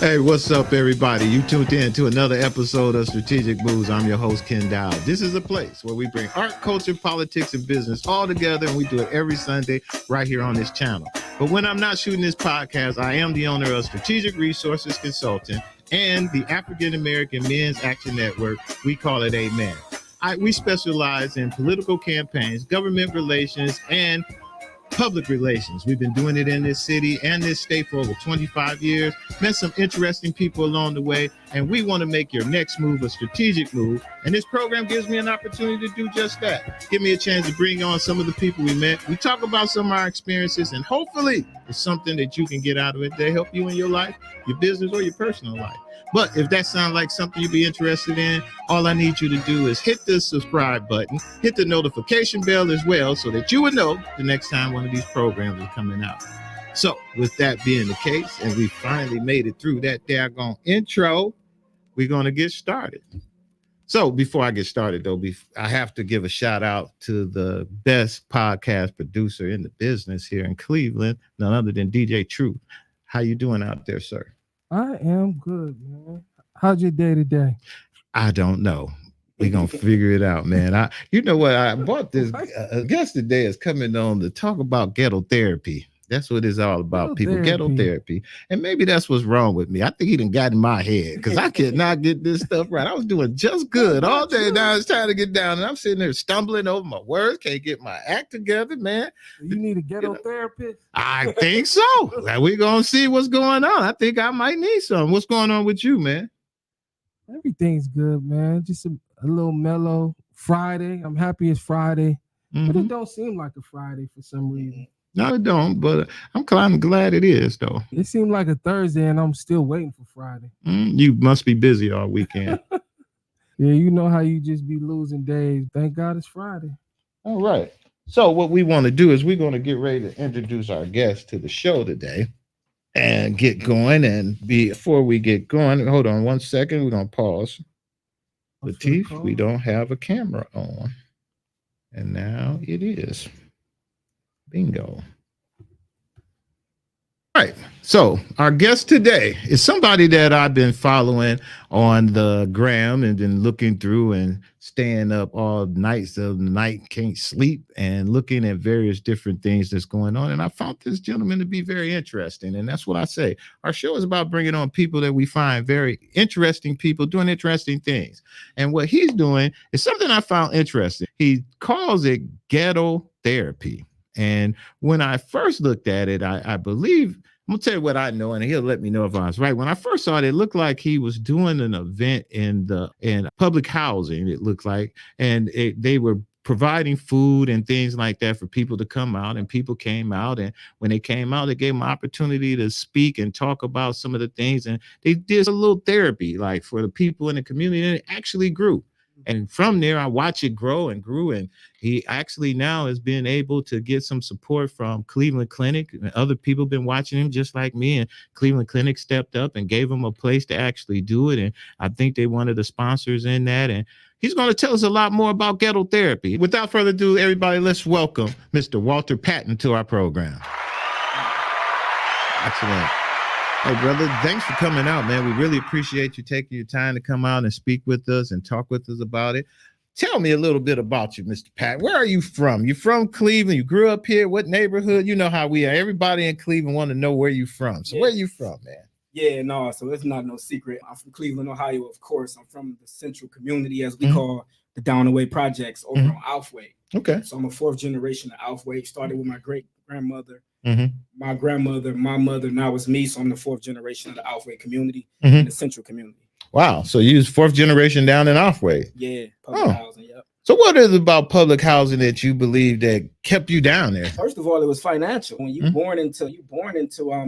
Hey, what's up, everybody? You tuned in to another episode of Strategic Moves. I'm your host, Kenn Dowell. This is a place where we bring art, culture, politics, and business all together, and we do it every Sunday right here on this channel. But when I'm not shooting this podcast, I am the owner of Strategic Resources Consulting and the African American Men's Action Network. We call it Amen. We specialize in political campaigns, government relations, and public relations. We've been doing it in this city and this state for over 25 years. Met some interesting people along the way, and we want to make your next move a strategic move. And this program gives me an opportunity to do just that. Give me a chance to bring on some of the people we met. We talk about some of our experiences, and hopefully it's something that you can get out of it to help you in your life, your business, or your personal life. But if that sounds like something you'd be interested in, all I need you to do is hit the subscribe button, hit the notification bell as well, so that you would know the next time one of these programs is coming out. So with that being the case, and we finally made it through that daggone intro, we're going to get started. So before I get started, though, I have to give a shout out to the best podcast producer in the business here in Cleveland, none other than DJ Truth. How you doing out there, sir? I am good, man. How's your day today? I don't know. We're going to figure it out, man. You know what? I bought this guest today is coming on to talk about ghetto therapy. That's what it's all about, ghetto therapy. And maybe that's what's wrong with me. I think he done got in my head because I could not get this stuff right. I was doing just good all day. Now it's time to get down. And I'm sitting there stumbling over my words. Can't get my act together, man. You need a ghetto therapist? I think so. We're going to see what's going on. I think I might need some. What's going on with you, man? Everything's good, man. Just a little mellow Friday. I'm happy it's Friday. But it don't seem like a Friday for some reason. No, it don't, but I'm kind of glad it is, though. It seemed like a Thursday, and I'm still waiting for Friday. You must be busy all weekend. Yeah, you know how you just be losing days. Thank God it's Friday. All right. So what we want to do is we're going to get ready to introduce our guest to the show today and get going. And before we get going, hold on 1 second. We're going to pause. Latif, we don't have a camera on. And now it is. Bingo. All right. So our guest today is somebody that I've been following on the gram and been looking through and staying up all nights of the night, can't sleep, and looking at various different things that's going on. And I found this gentleman to be very interesting. And that's what I say. Our show is about bringing on people that we find very interesting people doing interesting things. And what he's doing is something I found interesting. He calls it ghetto therapy. And when I first looked at it, I believe, I'm going to tell you what I know, and he'll let me know if I was right. When I first saw it, it looked like he was doing an event in public housing, it looked like, and they were providing food and things like that for people to come out, and people came out, and when they came out, they gave them an opportunity to speak and talk about some of the things, and they did a little therapy, like for the people in the community, and it actually grew. And from there, I watch it grow and grew. And he actually now has been able to get some support from Cleveland Clinic. And other people have been watching him just like me. And Cleveland Clinic stepped up and gave him a place to actually do it. And I think they one of the sponsors in that. And he's going to tell us a lot more about ghetto therapy. Without further ado, everybody, let's welcome Mr. Walter Patton to our program. Excellent. Hey, brother, thanks for coming out, man. We really appreciate you taking your time to come out and speak with us and talk with us about it. Tell me a little bit about you, Mr. Pat. Where are you from? You're from Cleveland. You grew up here. What neighborhood? You know how we are. Everybody in Cleveland want to know where you're from. So where are you from, man? Yeah, no, so it's not no secret. I'm from Cleveland, Ohio, of course. I'm from the central community, as we call the Down the Way projects over on Outhwaite. Okay. So I'm a fourth generation of Outhwaite. Started with my great-grandmother. My grandmother, my mother, now it's me. So I'm the fourth generation of the Outhwaite community and the central community. Wow. So you was fourth generation down in Outhwaite. Yeah, public housing, yep. So what is it about public housing that you believe that kept you down there? First of all, it was financial. When you born into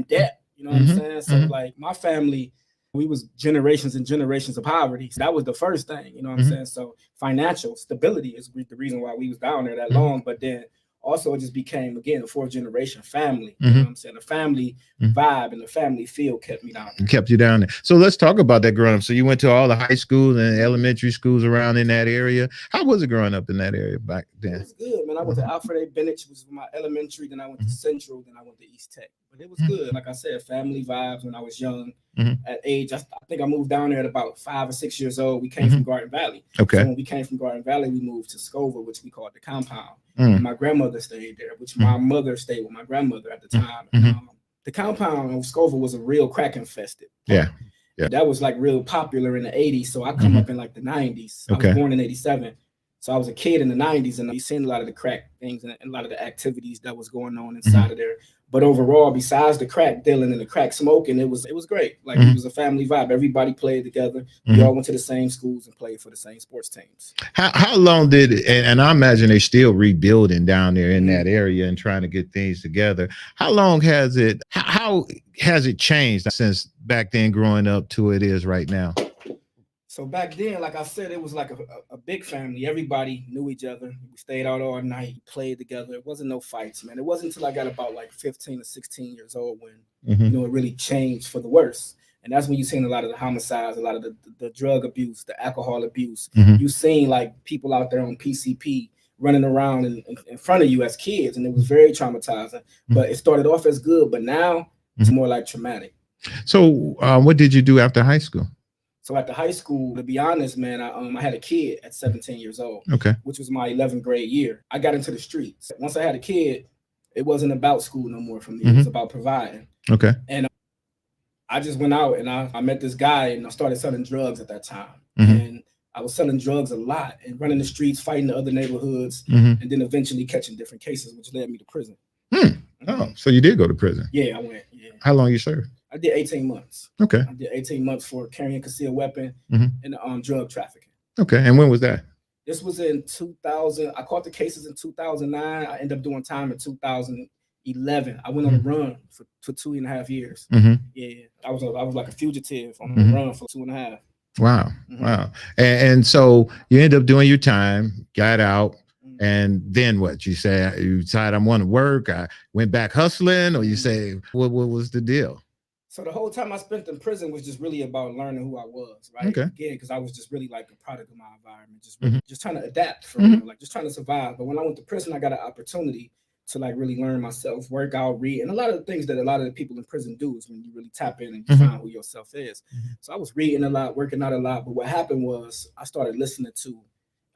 debt, you know what I'm saying? So like my family, we was generations and generations of poverty. So that was the first thing, you know what I'm saying? So financial stability is the reason why we was down there that long. But then also, it just became, again, a fourth generation family. You know what I'm saying? The family vibe and the family feel kept me down there. Kept you down there. So let's talk about that growing up. So you went to all the high schools and elementary schools around in that area. How was it growing up in that area back then? It was good, man. I went to Alfred A. Bennett, which was my elementary. Then I went to Central. Then I went to East Tech. But it was good. Like I said, family vibes when I was young. Mhm. At age, I think I moved down there at about 5 or 6 years old. We came from Garden Valley. Okay. So when we came from Garden Valley, we moved to Scoville, which we called the compound. Mm. And my grandmother stayed there, which my mother stayed with my grandmother at the time. The compound of Scoville was a real crack infested. Yeah. Yeah. That was like real popular in the 80s. So I come up in like the 90s. I Okay. was born in 87. So I was a kid in the 90s, and I seen a lot of the crack things and a lot of the activities that was going on inside of there. But overall, besides the crack dealing and the crack smoking, it was great. Like it was a family vibe. Everybody played together. We all went to the same schools and played for the same sports teams. How long did it, and I imagine they're still rebuilding down there in that area and trying to get things together. How long has it, how has it changed since back then growing up to it is right now? So back then, like I said, it was like a big family. Everybody knew each other. We stayed out all night, played together. It wasn't no fights, man. It wasn't until I got about like 15 or 16 years old when, you know, it really changed for the worse. And that's when you seen a lot of the homicides, a lot of the drug abuse, the alcohol abuse. You seen like people out there on PCP running around in front of you as kids. And it was very traumatizing. But it started off as good, but now it's more like traumatic. So what did you do after high school? So at the high school, to be honest, man, I had a kid at 17 years old, which was my 11th grade year. I got into the streets. Once I had a kid, it wasn't about school no more for me. It was about providing. Okay. And I just went out and I met this guy and I started selling drugs at that time. And I was selling drugs a lot and running the streets, fighting the other neighborhoods, and then eventually catching different cases, which led me to prison. Oh, so you did go to prison? Yeah, I went. Yeah. How long you served? I did 18 months. Okay. I did 18 months for carrying a concealed weapon and drug trafficking. Okay. And when was that? This was in 2000. I caught the cases in 2009. I ended up doing time in 2011. I went on a run for 2.5 years. Yeah. I was like a fugitive on the run for 2.5. Wow. Wow. And so you end up doing your time, got out. And then what? You say you decided I want to work. I went back hustling, or you say what was the deal? So the whole time I spent in prison was just really about learning who I was, right? Okay. Again, because I was just really like a product of my environment, just trying to adapt for real, like just trying to survive. But when I went to prison, I got an opportunity to like really learn myself, work out, read, and a lot of the things that a lot of the people in prison do is when you really tap in and you find who yourself is. So I was reading a lot, working out a lot. But what happened was I started listening to,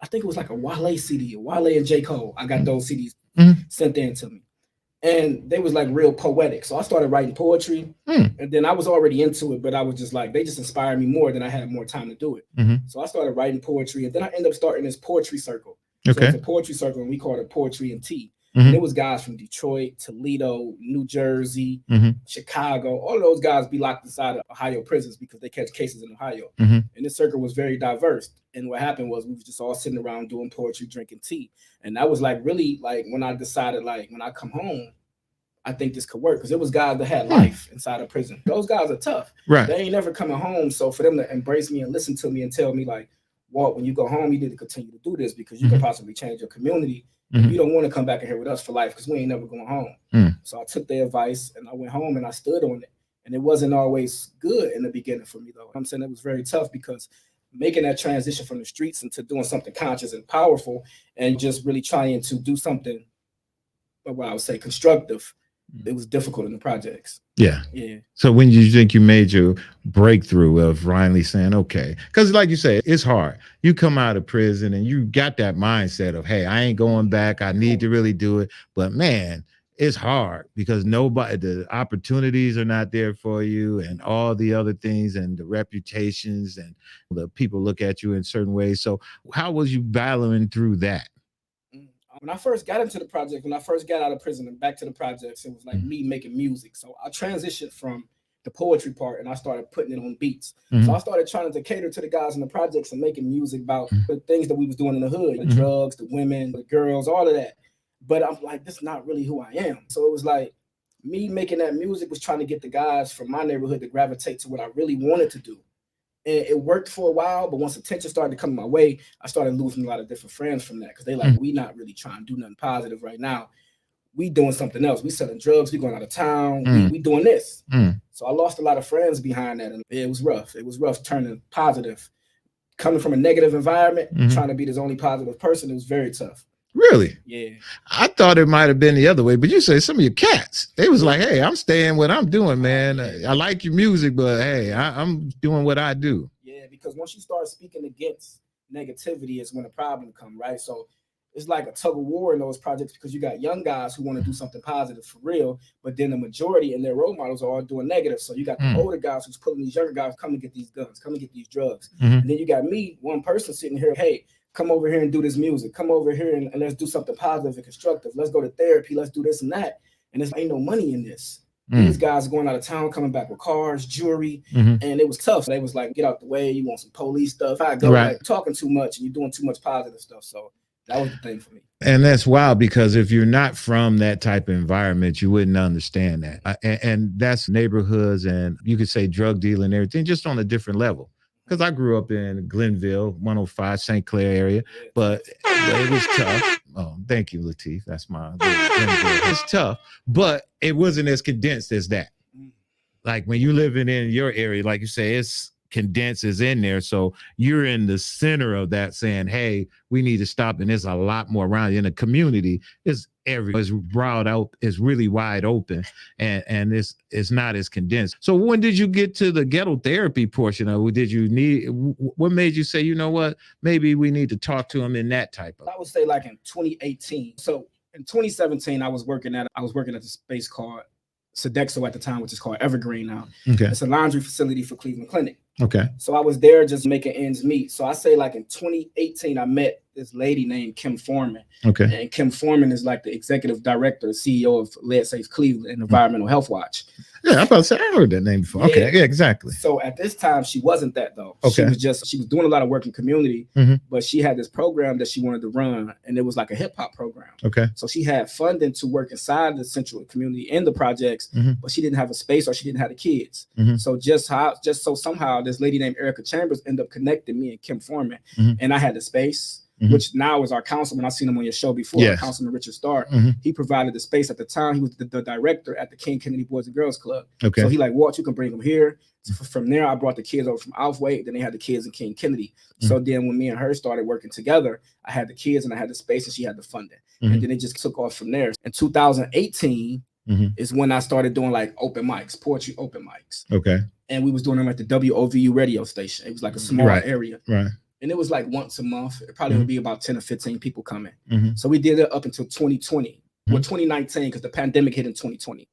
I think it was like a Wale CD, Wale and J. Cole. I got those CDs sent in to me. And they was like real poetic. So I started writing poetry. And then I was already into it, but I was just like, they just inspired me more than I had more time to do it. So I started writing poetry. And then I ended up starting this poetry circle. So it's a poetry circle, and we called it Poetry and Tea. And it was guys from Detroit, Toledo, New Jersey, Chicago. All of those guys be locked inside of Ohio prisons because they catch cases in Ohio. And this circle was very diverse. And what happened was we was just all sitting around doing poetry, drinking tea. And that was like really like when I decided like when I come home, I think this could work, because it was guys that had life inside of prison. Those guys are tough. Right. They ain't never coming home. So for them to embrace me and listen to me and tell me like, Walt, when you go home, you need to continue to do this because you can possibly change your community. You don't want to come back in here with us for life because we ain't never going home. So I took their advice and I went home and I stood on it. And it wasn't always good in the beginning for me, though. I'm saying it was very tough because making that transition from the streets into doing something conscious and powerful and just really trying to do something, what I would say, constructive, it was difficult in the projects. Yeah. So when you think you made your breakthrough of finally saying, okay, because like you say, it's hard. You come out of prison and you got that mindset of, hey, I ain't going back. I need to really do it. But man, it's hard because the opportunities are not there for you and all the other things and the reputations and the people look at you in certain ways. So how was you battling through that? When I first got into the project, when I first got out of prison and back to the projects, it was like me making music. So I transitioned from the poetry part and I started putting it on beats. So I started trying to cater to the guys in the projects and making music about the things that we was doing in the hood, the drugs, the women, the girls, all of that. But I'm like, this is not really who I am. So it was like me making that music was trying to get the guys from my neighborhood to gravitate to what I really wanted to do. And it worked for a while, but once attention started to come my way, I started losing a lot of different friends from that because they like, we not really trying to do nothing positive right now. We doing something else. We selling drugs. We going out of town. We doing this. So I lost a lot of friends behind that. And it was rough. It was rough turning positive. Coming from a negative environment, trying to be this only positive person, it was very tough. Really? Yeah. I thought it might have been the other way, but you say some of your cats, they was like, hey, I'm staying what I'm doing, man. I like your music, but hey, I'm doing what I do. Yeah, because once you start speaking against negativity is when the problem come, right? So it's like a tug of war in those projects because you got young guys who want to do something positive for real, but then the majority and their role models are all doing negative. So you got the older guys who's pulling these younger guys, come and get these guns, come and get these drugs. And then you got me, one person sitting here, hey, come over here and do this music. Come over here and let's do something positive and constructive. Let's go to therapy. Let's do this and that. And there's ain't no money in this. These guys are going out of town, coming back with cars, jewelry, and it was tough. They was like, get out the way. You want some police stuff. I go like talking too much and you're doing too much positive stuff. So that was the thing for me. And that's wild because if you're not from that type of environment, you wouldn't understand that. And that's neighborhoods and you could say drug dealing and everything just on a different level. Because I grew up in Glenville, 105, St. Clair area, but it was tough. Oh, thank you, Lateef. That's my Glenville. It's tough, but it wasn't as condensed as that. Like when you living in your area, like you say, it's condenses in there. So you're in the center of that saying, hey, we need to stop. And there's a lot more around you. In the community is broad out, is really wide open and it's not as condensed. So when did you get to the ghetto therapy portion of it? Did you need, what made you say, you know what, maybe we need to talk to them in that type of? I would say like in 2018. So in 2017, I was working at the space called Sodexo at the time, which is called Evergreen now. Okay. It's a laundry facility for Cleveland Clinic. Okay. So I was there just making ends meet. So I say like in 2018, I met this lady named Kim Foreman. Okay. And Kim Foreman is like the executive director, CEO of Lead Safe Cleveland and Environmental Health Watch. Yeah, I'm about to say I heard that name before. Yeah. Okay, yeah, exactly. So at this time, she wasn't that though. Okay. She was doing a lot of work in community, but she had this program that she wanted to run, and it was like a hip hop program. Okay. So she had funding to work inside the central community in the projects, but she didn't have a space or she didn't have the kids. So so somehow this lady named Erica Chambers ended up connecting me and Kim Foreman, and I had the space. Which now is our councilman. I've seen him on your show before, yes. Councilman Richard Starr. He provided the space at the time. He was the director at the King Kennedy Boys and Girls Club. Okay. So he like, Walt, you can bring them here. So from there, I brought the kids over from Outhwaite. Then they had the kids in King Kennedy. So then when me and her started working together, I had the kids and I had the space and she had the funding. And then it just took off from there. In 2018 is when I started doing like open mics, poetry open mics. Okay. And we was doing them at the WOVU radio station. It was like a small area. Right. And it was like once a month. It probably would be about 10 or 15 people coming. So we did it up until 2020, or 2019, because the pandemic hit in 2020.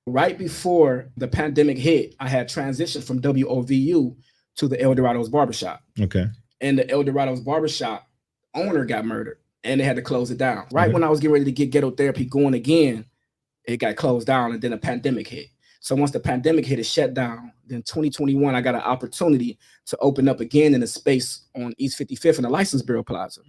Right before the pandemic hit, I had transitioned from WOVU to the El Dorado's Barbershop. Okay. And the El Dorado's Barbershop owner got murdered and they had to close it down. Right when I was getting ready to get Ghetto Therapy going again, it got closed down and then the pandemic hit. So once the pandemic hit, it shut down. Then 2021, I got an opportunity to open up again in a space on East 55th in the License Bureau Plaza.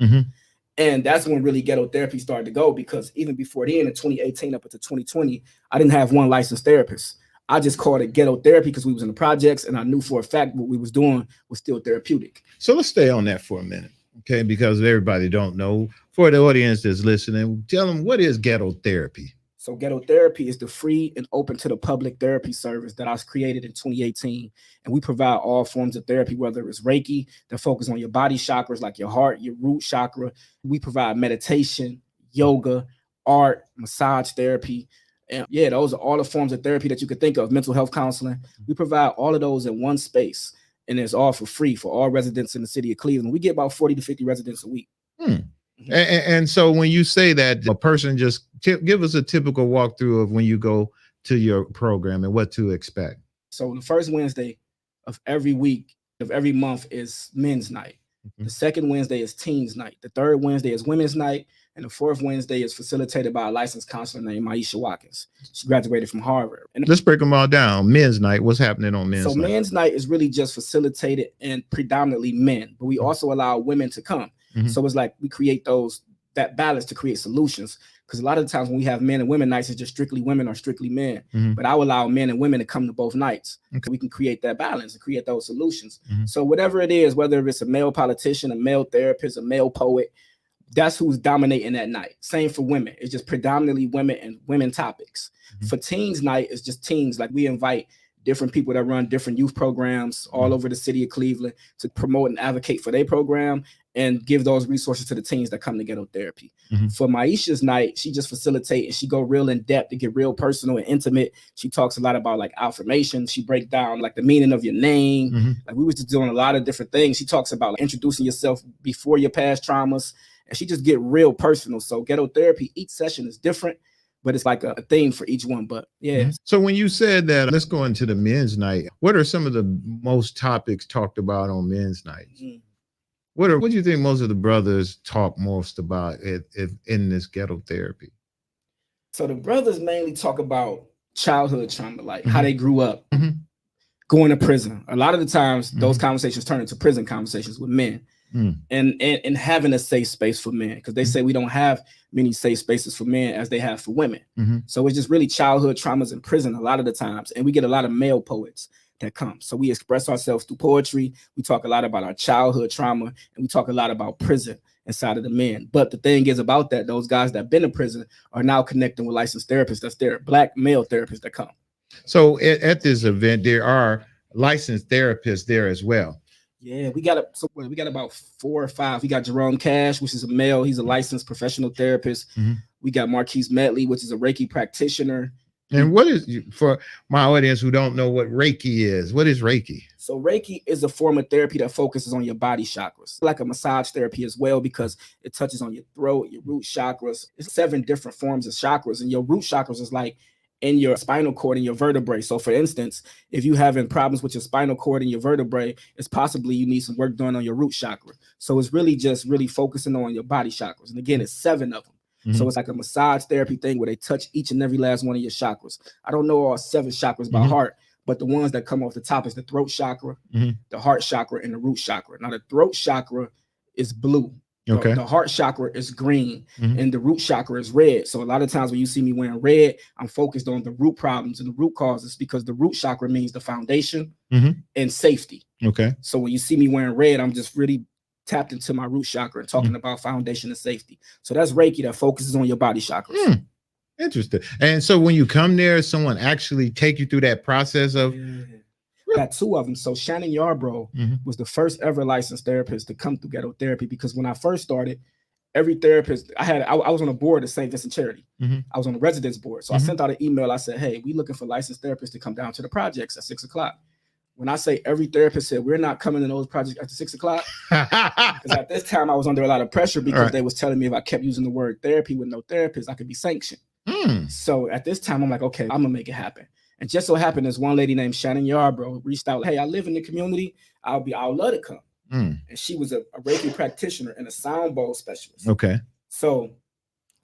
And that's when really Ghetto Therapy started to go, because even before then, in 2018 up until 2020, I didn't have one licensed therapist. I just called it Ghetto Therapy because we was in the projects and I knew for a fact what we was doing was still therapeutic. So let's stay on that for a minute, okay? Because everybody don't know. For the audience that's listening, tell them, what is Ghetto Therapy? So Ghetto Therapy is the free and open to the public therapy service that I was created in 2018. And we provide all forms of therapy, whether it's Reiki, that focus on your body chakras, like your heart, your root chakra. We provide meditation, yoga, art, massage therapy. And yeah, those are all the forms of therapy that you could think of, mental health counseling. We provide all of those in one space, and it's all for free for all residents in the city of Cleveland. We get about 40 to 50 residents a week. And so when you say that, a person just give us a typical walkthrough of when you go to your program and what to expect. So the first Wednesday of every week of every month is men's night. The second Wednesday is teens night. The third Wednesday is women's night. And the fourth Wednesday is facilitated by a licensed counselor named Maisha Watkins. She graduated from Harvard. And let's break them all down. Men's night, what's happening on men's night? So men's night is really just facilitated and predominantly men, but we also allow women to come. So it's like we create that balance to create solutions. Because a lot of the times when we have men and women nights, it's just strictly women or strictly men. But I will allow men and women to come to both nights. We can create that balance and create those solutions. So whatever it is, whether it's a male politician, a male therapist, a male poet, that's who's dominating that night. Same for women. It's just predominantly women and women topics. For teens night, it's just teens. Like we invite different people that run different youth programs all over the city of Cleveland to promote and advocate for their program and give those resources to the teens that come to Ghetto Therapy. For Maisha's night, she just facilitate and she go real in depth to get real personal and intimate. She talks a lot about like affirmations. She breaks down like the meaning of your name. Like we was just doing a lot of different things. She talks about like, introducing yourself before your past traumas, and she just get real personal. So Ghetto Therapy, each session is different, but it's like a theme for each one. But yeah. So when you said that, let's go into the men's night. What are some of the most topics talked about on men's nights? What do you think most of the brothers talk most about if in this Ghetto Therapy? So the brothers mainly talk about childhood trauma, like how they grew up, going to prison. A lot of the times those conversations turn into prison conversations with men. And having a safe space for men, because they say we don't have many safe spaces for men as they have for women. So it's just really childhood traumas in prison a lot of the times. And we get a lot of male poets that come. So we express ourselves through poetry. We talk a lot about our childhood trauma, and we talk a lot about prison inside of the men. But the thing is about that, those guys that have been in prison are now connecting with licensed therapists. That's their Black male therapists that come. So at this event, there are licensed therapists there as well. Yeah, we got about 4 or 5. We got Jerome Cash, which is a male. He's a licensed professional therapist. We got Marquise Medley, which is a Reiki practitioner. And what is, for my audience who don't know what Reiki is, what is Reiki? So Reiki is a form of therapy that focuses on your body chakras, like a massage therapy as well, because it touches on your throat, your root chakras. It's 7 different forms of chakras, and your root chakras is like in your spinal cord and your vertebrae. So for instance, if you having problems with your spinal cord and your vertebrae, it's possibly you need some work done on your root chakra. So it's really just focusing on your body chakras. And again, it's 7 of them. So it's like a massage therapy thing where they touch each and every last one of your chakras. I don't know all 7 chakras by heart, but the ones that come off the top is the throat chakra, the heart chakra, and the root chakra. Now the throat chakra is blue. Okay. The heart chakra is green, and the root chakra is red. So a lot of times when you see me wearing red, I'm focused on the root problems and the root causes, because the root chakra means the foundation and safety. Okay. So when you see me wearing red, I'm just really tapped into my root chakra and talking about foundation and safety. So that's Reiki that focuses on your body chakras. Interesting. And so when you come there, someone actually take you through that process of... Got 2 of them. So Shannon Yarbrough was the first ever licensed therapist to come through Ghetto Therapy, because when I first started, every therapist I was on a board of St. Vincent Charity. I was on the residence board. So I sent out an email. I said, hey, we looking for licensed therapists to come down to the projects at 6 o'clock. When I say every therapist said, we're not coming to those projects after 6 o'clock, because at this time I was under a lot of pressure, because they was telling me if I kept using the word therapy with no therapist, I could be sanctioned. So at this time, I'm like, okay, I'm gonna make it happen. And just so happened, this one lady named Shannon Yarbrough reached out, hey, I live in the community. I'll love to come. And she was a Reiki practitioner and a sound bowl specialist. Okay. So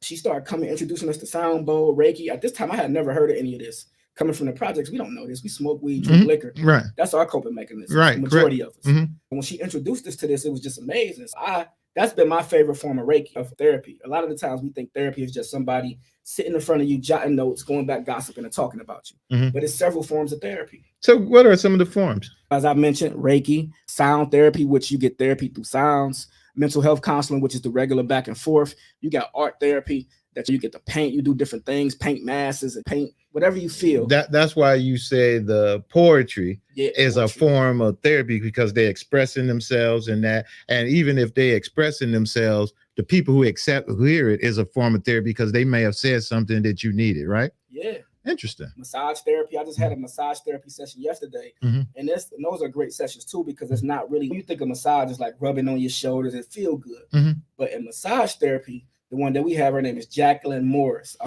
she started coming, introducing us to sound bowl, Reiki. At this time, I had never heard of any of this. Coming from the projects, we don't know this. We smoke weed, drink liquor. Right. That's our coping mechanism. Right. The majority of us. And when she introduced us to this, it was just amazing. So that's been my favorite form of Reiki, of therapy. A lot of the times we think therapy is just somebody sitting in front of you, jotting notes, going back, gossiping, and talking about you. But it's several forms of therapy. So what are some of the forms? As I mentioned, Reiki, sound therapy, which you get therapy through sounds, mental health counseling, which is the regular back and forth. You got art therapy, that you get to paint, you do different things, paint masses and paint whatever you feel. That's why you say the poetry is a form of therapy, because they're expressing themselves in that. And even if they're expressing themselves, the people who hear it is a form of therapy, because they may have said something that you needed, right? Yeah. Interesting. Massage therapy. I just had a massage therapy session yesterday. And those are great sessions too, because it's not really, when you think of massage, it's like rubbing on your shoulders and feel good. But in massage therapy, the one that we have, her name is Jacqueline Morris.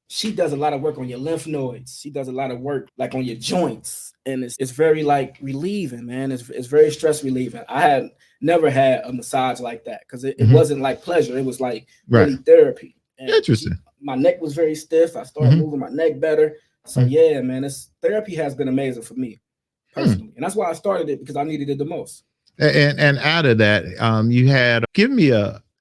She does a lot of work on your lymph nodes. She does a lot of work like on your joints. And it's very like relieving, man. It's very stress relieving. I had never had a massage like that, because it wasn't like pleasure. It was like really therapy. And interesting. My neck was very stiff. I started moving my neck better. So yeah, man, therapy has been amazing for me personally. And that's why I started it, because I needed it the most. And out of that, you had,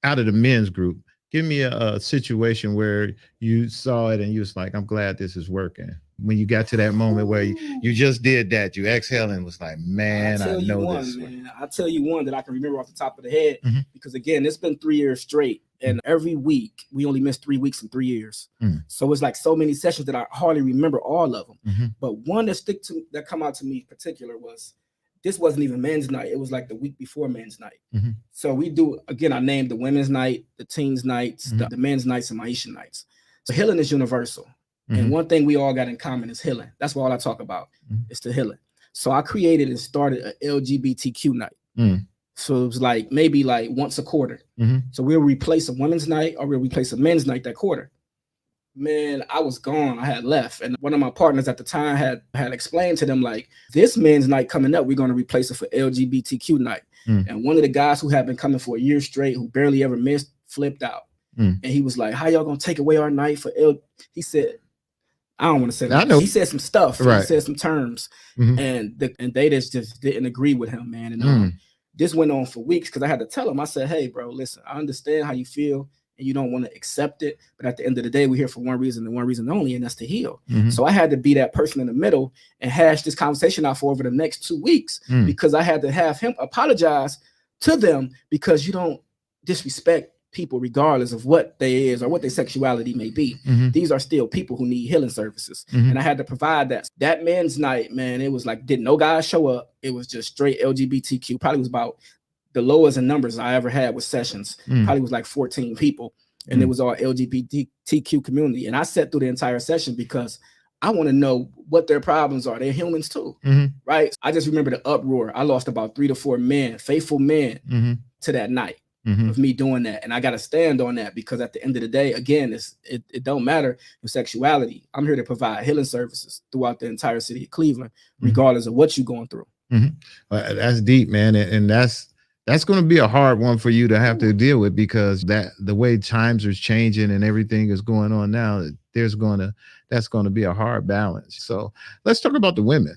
out of the men's group, give me a situation where you saw it and you was like, I'm glad this is working. When you got to that moment where you just did that, you exhaled and was like, man, I know this. Man. I'll tell you one that I can remember off the top of the head, because again, it's been 3 years straight. And every week, we only missed 3 weeks in 3 years. So it's like so many sessions that I hardly remember all of them. But one that come out to me in particular was, this wasn't even men's night. It was like the week before men's night. So we do, again, I named the women's night, the teens nights, the men's nights, and my Haitian nights. So healing is universal. And one thing we all got in common is healing. That's what all I talk about. It's the healing. So I created and started an LGBTQ night. So it was like maybe like once a quarter. So we'll replace a women's night or we'll replace a men's night that quarter. Man, I was gone. I had left. And one of my partners at the time had explained to them, like, this men's night coming up, we're going to replace it for LGBTQ night. And one of the guys who had been coming for a year straight, who barely ever missed, flipped out. And he was like, how y'all going to take away our night for He said, I don't want to say that. I know. He said some stuff. Right. He said some terms. And they just didn't agree with him, man. And this went on for weeks because I had to tell him, I said, hey, bro, listen, I understand how you feel. And you don't want to accept it. But at the end of the day, we're here for one reason and one reason only, and that's to heal. So I had to be that person in the middle and hash this conversation out for over the next 2 weeks because I had to have him apologize to them because you don't disrespect people regardless of what they is or what their sexuality may be. These are still people who need healing services. And I had to provide that. That men's night, man, it was like, didn't no guys show up. It was just straight LGBTQ. Probably was about the lowest in numbers I ever had with sessions. Probably was like 14 people. And it was all LGBTQ community. And I sat through the entire session because I want to know what their problems are. They're humans too, right? I just remember the uproar. I lost about 3 to 4 men, faithful men to that night of me doing that. And I got to stand on that because at the end of the day, again, it don't matter your sexuality. I'm here to provide healing services throughout the entire city of Cleveland, regardless of what you're going through. That's deep, man. And that's going to be a hard one for you to have to deal with because the way times are changing and everything is going on now, that's going to be a hard balance. So let's talk about the women.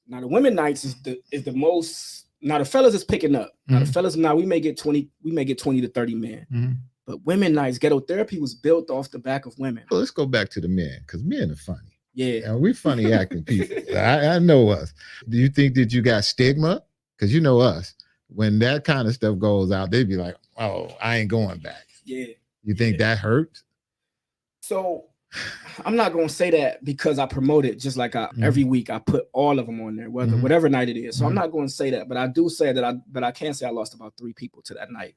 Now the women nights is the most. Now the fellas is picking up. Now the fellas, we may get 20 to 30 men. But women nights, Ghetto Therapy was built off the back of women. Well, let's go back to the men because men are funny. Yeah, and we're funny acting people. I know us. Do you think that you got stigma? Because you know us. When that kind of stuff goes out, they'd be like, oh, I ain't going back. Yeah. You think that hurt? So I'm not going to say that because I promote it just like every week I put all of them on there, whatever night it is. So I'm not going to say that, but I do say that I can say I lost about 3 people to that night.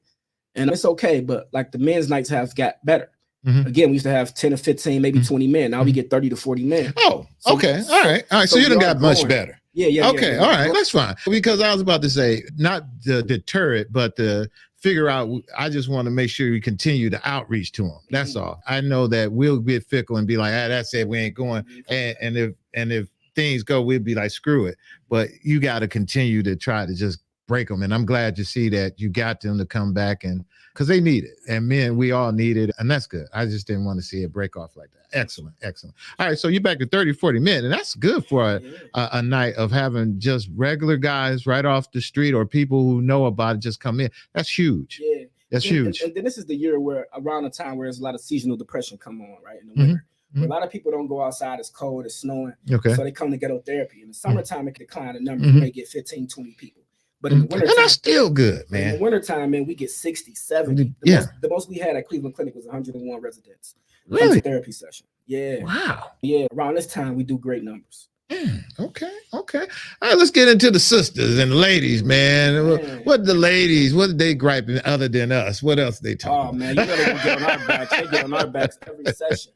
And it's okay, but like the men's nights have got better. Again, we used to have 10 or 15, maybe 20 men. Now we get 30 to 40 men. Oh, okay. All right. So you done got much better. Yeah. Okay. All right. That's fine. Because I was about to say, not to deter it, but to figure out, I just want to make sure we continue to outreach to them. That's all. I know that we'll get fickle and be like, that's it. We ain't going. And if things go, we'll be like, screw it. But you got to continue to try to just break them. And I'm glad to see that you got them to come back because they need it. And men, we all need it. And that's good. I just didn't want to see it break off like that. Excellent. All right. So you're back to 30, 40 men. And that's good for a night of having just regular guys right off the street or people who know about it just come in. That's huge. Yeah. That's huge. And then this is the year where around the time where there's a lot of seasonal depression come on, right? In the winter. A lot of people don't go outside. It's cold. It's snowing. Okay. So they come to Ghetto Therapy. In the summertime, it can decline the number. You may get 15, 20 people. But in the winter, and that's still good, man. In the wintertime, man, we get 60, 70. The most we had at Cleveland Clinic was 101 residents. Really? Therapy session. Yeah. Wow. Yeah. Around this time, we do great numbers. Okay. All right, let's get into the sisters and the ladies, man. What the ladies, what are they griping other than us? What else they talking? Oh, man, you gotta get on our backs. They get on our backs every session.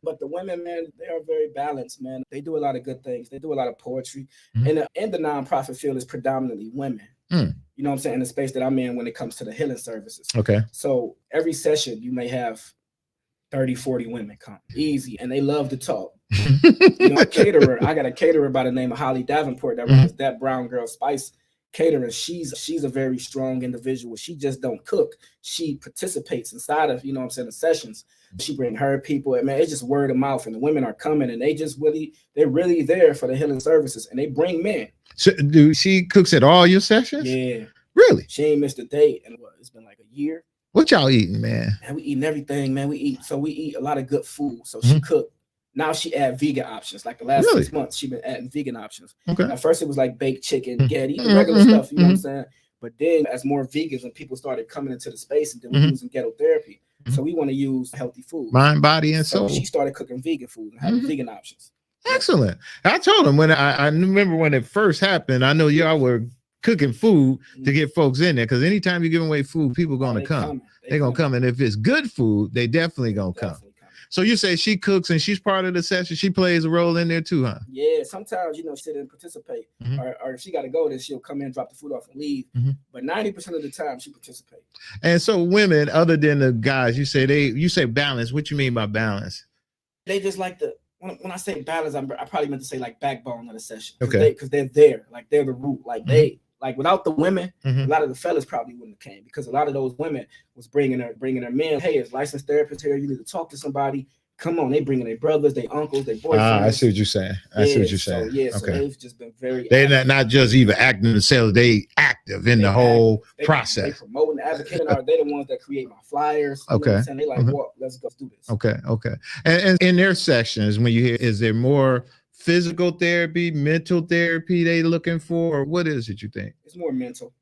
But the women, man, they are very balanced, man. They do a lot of good things. They do a lot of poetry. And the nonprofit field is predominantly women. You know what I'm saying? In the space that I'm in when it comes to the healing services. Okay. So every session, you may have 30, 40 women come. Easy. And they love to talk. A caterer. I got a caterer by the name of Holly Davenport that runs That Brown Girl Spice Catering. She's a very strong individual. She just don't cook. She participates inside of, the sessions. She bring her people, and man, it's just word of mouth, and the women are coming, and they're really there for the healing services, and they bring men. So, she cooks at all your sessions? Yeah. Really? She ain't missed a date, and it's been like a year. What y'all eating, man? Man, we eating everything, man. We eat a lot of good food. So she cooked. Now she add vegan options. Like the last 6 months, she been adding vegan options. Okay. At first it was like baked chicken, getty, the regular stuff. You know what I'm saying? But then as more vegans and people started coming into the space, and then we're using ghetto therapy. So we want to use healthy food. Mind, body, and soul. She started cooking vegan food and having vegan options. Excellent. I told him when I remember when it first happened, I know y'all were cooking food to get folks in there, because anytime you're giving away food, people are going to come. They're going to come. And if it's good food, they definitely going to come. So you say she cooks and she's part of the session. She plays a role in there too, huh? Yeah, sometimes, she didn't participate. Or if she got to go, then she'll come in, drop the food off and leave. But 90% of the time she participates. And so women, other than the guys, you say balance. What you mean by balance? They just like when I say balance, I probably meant to say like backbone of the session. Okay. Because they're there. Like they're the root. Like like without the women, a lot of the fellas probably wouldn't have came, because a lot of those women was bringing their men. Hey, it's licensed therapists here. You need to talk to somebody. Come on, they bringing their brothers, their uncles, their boyfriends. I see what you're saying. So they've just been very. They're not just even acting themselves. They active in the whole process. They promoting, advocating. They're the ones that create my flyers. Okay. They like, well, let's go do this. Okay. And in their sessions, when you hear, is there more physical therapy, mental therapy they looking for, or what is it you think? It's more mental.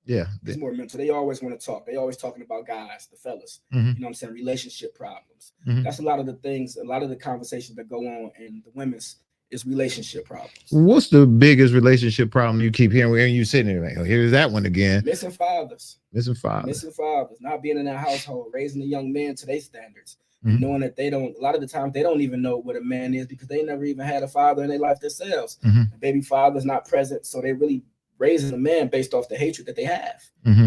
Yeah. It's more mental. They always want to talk. They always talking about guys, the fellas, you know what I'm saying? Relationship problems. That's a lot of the things, a lot of the conversations that go on in the women's is relationship problems. What's the biggest relationship problem you keep hearing? Where you sitting there like, oh, here's that one again. Missing fathers. Missing fathers. Not being in that household, raising the young men to their standards. Knowing that a lot of the time they don't even know what a man is, because they never even had a father in their life themselves. The baby father's not present, so they really raising a man based off the hatred that they have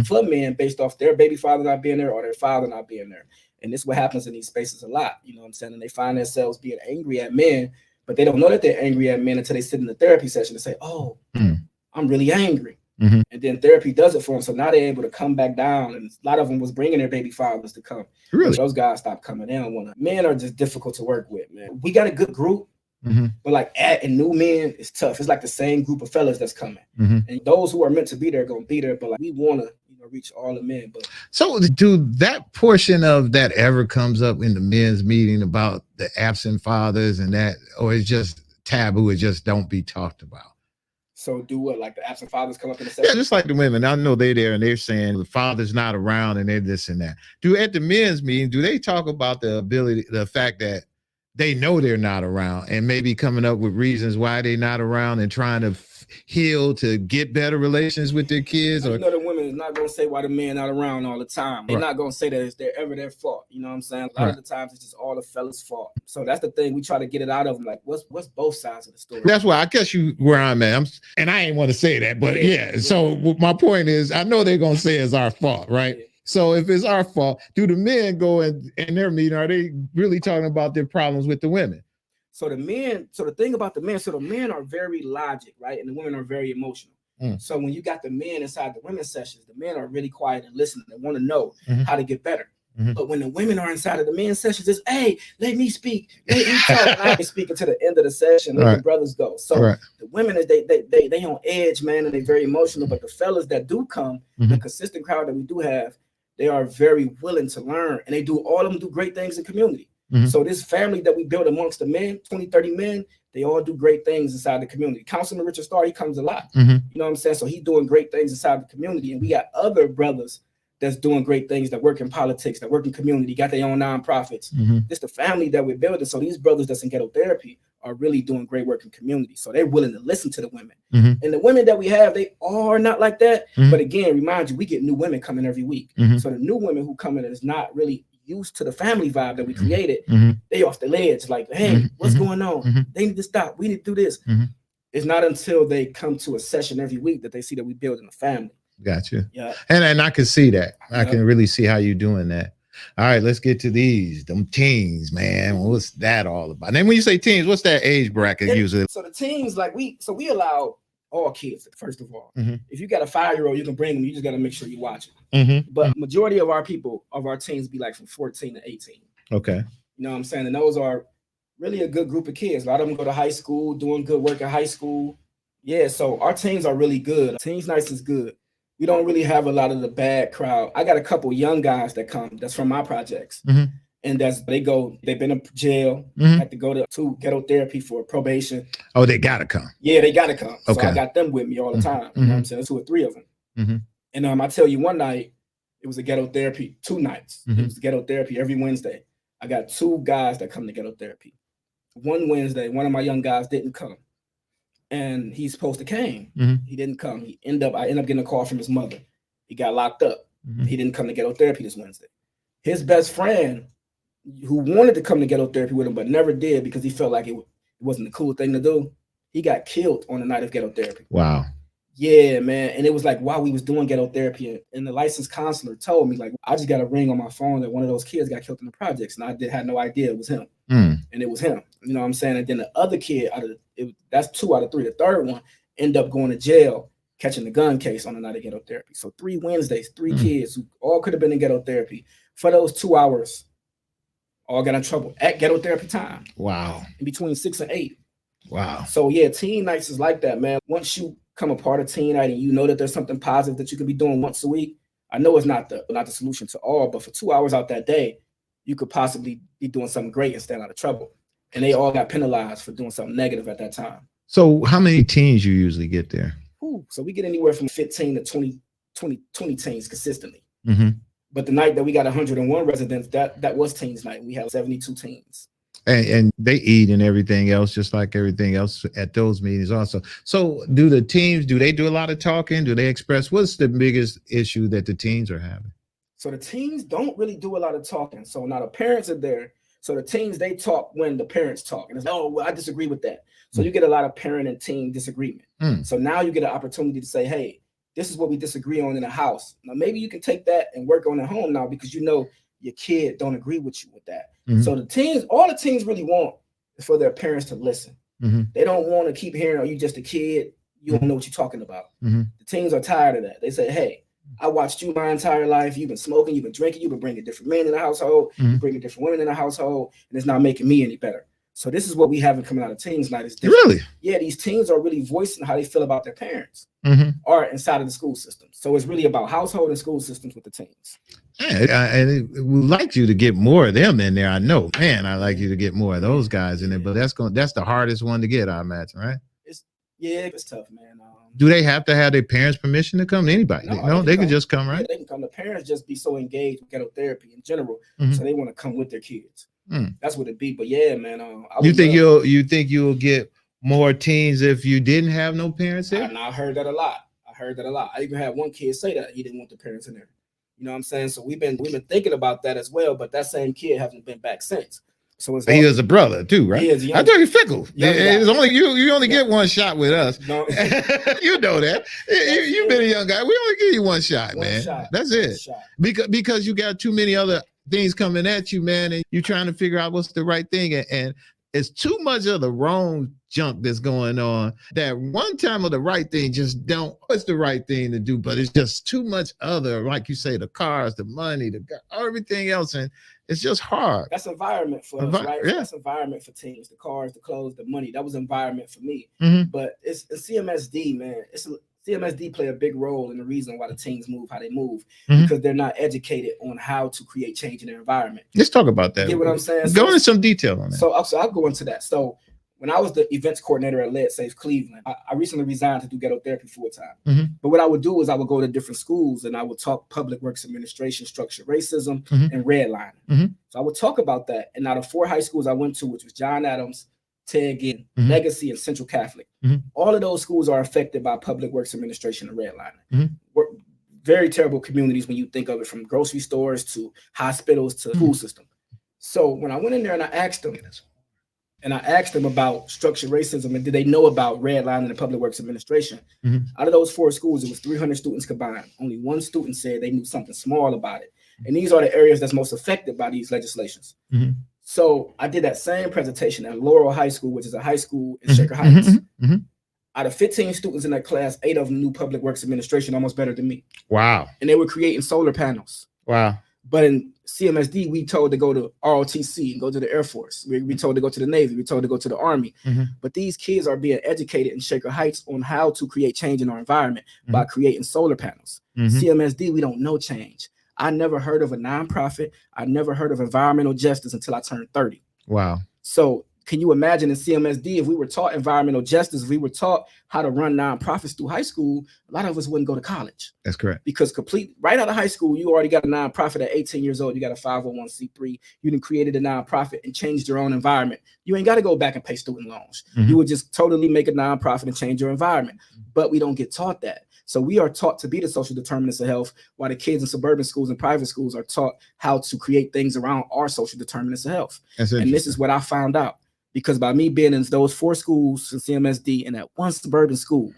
for men, based off their baby father not being there or their father not being there. And this is what happens in these spaces a lot, you know what I'm saying? And they find themselves being angry at men, but they don't know that they're angry at men until they sit in the therapy session and say, oh, I'm really angry. And then therapy does it for them. So now they're able to come back down. And a lot of them was bringing their baby fathers to come. Really? But those guys stopped coming. They don't want to. Men are just difficult to work with, man. We got a good group. But like adding new men is tough. It's like the same group of fellas that's coming, and those who are meant to be there gonna be there. But like we want to, reach all the men. But so, do that portion of that ever comes up in the men's meeting about the absent fathers and that, or it's just taboo? It just don't be talked about. So do what? Like the absent fathers come up in the session? Yeah, just like the women. I know they're there and they're saying the father's not around and they're this and that. At the men's meeting, do they talk about the fact that they know they're not around, and maybe coming up with reasons why they're not around and trying to heal to get better relations with their kids? Or the women is not going to say why the men not around all the time. They're not going to say that it's their fault. You know what I'm saying? A lot of the times it's just all the fellas' fault. So that's the thing. We try to get it out of them. Like, what's both sides of the story? That's why I guess where I'm at. And I ain't want to say that, but yeah. So my point is, I know they're going to say it's our fault, right? Yeah. So if it's our fault, do the men go in their meeting? Are they really talking about their problems with the women? So the thing about the men are very logic, right? And the women are very emotional. So when you got the men inside the women's sessions, the men are really quiet and listening. They want to know how to get better. But when the women are inside of the men's sessions, it's, hey, let me speak. Let me talk. I ain't speaking to the end of the session. Let the brothers go. So the women, they on edge, man, and they're very emotional. But the fellas that do come, the consistent crowd that we do have, they are very willing to learn, and all of them do great things in community. So this family that we build amongst the men, 20, 30 men, they all do great things inside the community. Councilman Richard Starr, he comes a lot. You know what I'm saying? So he's doing great things inside the community. And we got other brothers that's doing great things, that work in politics, that work in community, got their own nonprofits. This the family that we're building. So these brothers that's in Ghetto Therapy are really doing great work in community. So they're willing to listen to the women. And the women that we have, they are not like that. But again, remind you, we get new women coming every week. So the new women who come in is not really used to the family vibe that we created. They off the ledge, like, hey, what's going on? They need to stop. We need to do this. It's not until they come to a session every week that they see that we building a family. Gotcha. Yeah. And I can see that. I can really see how you're doing that. All right, let's get to them teens, man. What's that all about? And then when you say teens, what's that age bracket usually? So the teens, we allow all kids, first of all. If you got a 5-year-old, you can bring them. You just got to make sure you watch it. But majority of our teens be like from 14 to 18. Okay. You know what I'm saying? And those are really a good group of kids. A lot of them go to high school, doing good work at high school. Yeah, so our teens are really good. Teens Nights is good. We don't really have a lot of the bad crowd. I got a couple young guys that come, that's from my projects. And they've been in jail, had to go to Ghetto Therapy for probation. Oh, they gotta come. Yeah, they gotta come. Okay. So I got them with me all the time. You know what I'm saying? There's 2 or 3 of them. And I tell you, one night, it was a Ghetto Therapy, 2 nights. It was Ghetto Therapy every Wednesday. I got 2 guys that come to Ghetto Therapy. One Wednesday, one of my young guys didn't come. And he's supposed to came. He didn't come. I ended up getting a call from his mother. He got locked up. He didn't come to Ghetto Therapy this Wednesday. His best friend, who wanted to come to Ghetto Therapy with him, but never did because he felt like it wasn't the cool thing to do, he got killed on the night of Ghetto Therapy. Wow. Yeah, man. And it was like while we was doing Ghetto Therapy, and the licensed counselor told me, like, I just got a ring on my phone that one of those kids got killed in the projects, and I had no idea it was him. And it was him. You know what I'm saying? And then the other kid, that's 2 out of 3. The third one ended up going to jail, catching the gun case on the night of Ghetto Therapy. So 3 Wednesdays, 3 kids who all could have been in Ghetto Therapy for those 2 hours, all got in trouble at Ghetto Therapy time. Wow. In between 6 and 8. Wow. So yeah, teen nights is like that, man. Once you come a part of teen night and you know that there's something positive that you could be doing once a week, I know it's not the solution to all, but for 2 hours out that day, you could possibly be doing something great and staying out of trouble. And they all got penalized for doing something negative at that time. So how many teens you usually get there? So we get anywhere from 15 to 20 teens consistently. But the night that we got 101 residents, that was teens night. We had 72 teens. And they eat and everything else, just like everything else at those meetings also. So do the teens, do they do a lot of talking? Do they express, what's the biggest issue that the teens are having? So the teens don't really do a lot of talking. So now the parents are there. So the teens, they talk when the parents talk. And it's, oh, well, I disagree with that. So you get a lot of parent and teen disagreement. So now you get an opportunity to say, hey, this is what we disagree on in the house. Now, maybe you can take that and work on at home now because you know your kid don't agree with you with that. So the teens, all the teens really want is for their parents to listen. They don't want to keep hearing, oh, you just a kid. You don't know what you're talking about. The teens are tired of that. They say, hey, I watched you my entire life. You've been smoking, you've been drinking, you've been bringing different men in the household, you're bringing different women in the household, and it's not making me any better. So this is what we have coming out of teens night. Is really? Yeah, these teens are really voicing how they feel about their parents or inside of the school system. So it's really about household and school systems with the teens. Yeah, and we'd like you to get more of them in there. I know, man, I'd like you to get more of those guys in there, but that's the hardest one to get, I imagine, right? It's tough, man. Do they have to have their parents' permission to come? Anybody? No, they can just come, right? Yeah, they can come. The parents just be so engaged with Ghetto Therapy in general, so they want to come with their kids. That's what it be. But yeah, man. You think you'll get more teens if you didn't have no parents there? I heard that a lot. I even had one kid say that he didn't want the parents in there. You know what I'm saying? So we've been thinking about that as well. But that same kid hasn't been back since. So he is a brother too, right? I thought you fickle. It's only you only get one shot with us. No. You know that. You've been a young guy. We only give you one shot, man. That's it. Because you got too many other things coming at you, man, and you're trying to figure out what's the right thing. And it's too much of the wrong junk that's going on that one time of the right thing just don't, it's the right thing to do, but it's just too much other, like you say, the cars, the money, everything else. And it's just hard. That's environment for us, right? Yeah. That's environment for teens, the cars, the clothes, the money. That was environment for me. But it's CMSD, man. CMSD play a big role in the reason why the teens move how they move, because they're not educated on how to create change in their environment. Let's talk about that. You get what I'm saying? Go into some detail on that. So I'll go into that. So when I was the events coordinator at Lead Safe Cleveland, I recently resigned to do Ghetto Therapy full time. But what I would do is I would go to different schools and I would talk public works administration, structured racism, and redlining. So I would talk about that. And out of 4 high schools I went to, which was John Adams, Ted Ginn, Legacy, and Central Catholic, all of those schools are affected by public works administration and redlining. Very terrible communities when you think of it, from grocery stores to hospitals to school system. So when I went in there and I asked them about structured racism and did they know about redlining and public works administration, out of those 4 schools, it was 300 students combined. Only 1 student said they knew something small about it. And these are the areas that's most affected by these legislations. So I did that same presentation at Laurel High School, which is a high school in Shaker Heights. Out of 15 students in that class, 8 of them knew public works administration almost better than me. Wow. And they were creating solar panels. Wow. But in CMSD, we told to go to ROTC and go to the Air Force. We told to go to the Navy. We told to go to the Army. But these kids are being educated in Shaker Heights on how to create change in our environment by creating solar panels. CMSD, we don't know change. I never heard of a nonprofit. I never heard of environmental justice until I turned 30. Wow. So Can you imagine in CMSD, if we were taught environmental justice, if we were taught how to run nonprofits through high school, a lot of us wouldn't go to college. That's correct. Because right out of high school, you already got a nonprofit at 18 years old. You got a 501c3. You done created a nonprofit and changed your own environment. You ain't got to go back and pay student loans. You would just totally make a nonprofit and change your environment. But we don't get taught that. So we are taught to be the social determinants of health, while the kids in suburban schools and private schools are taught how to create things around our social determinants of health. And this is what I found out. Because by me being in those 4 schools in CMSD and at one suburban school,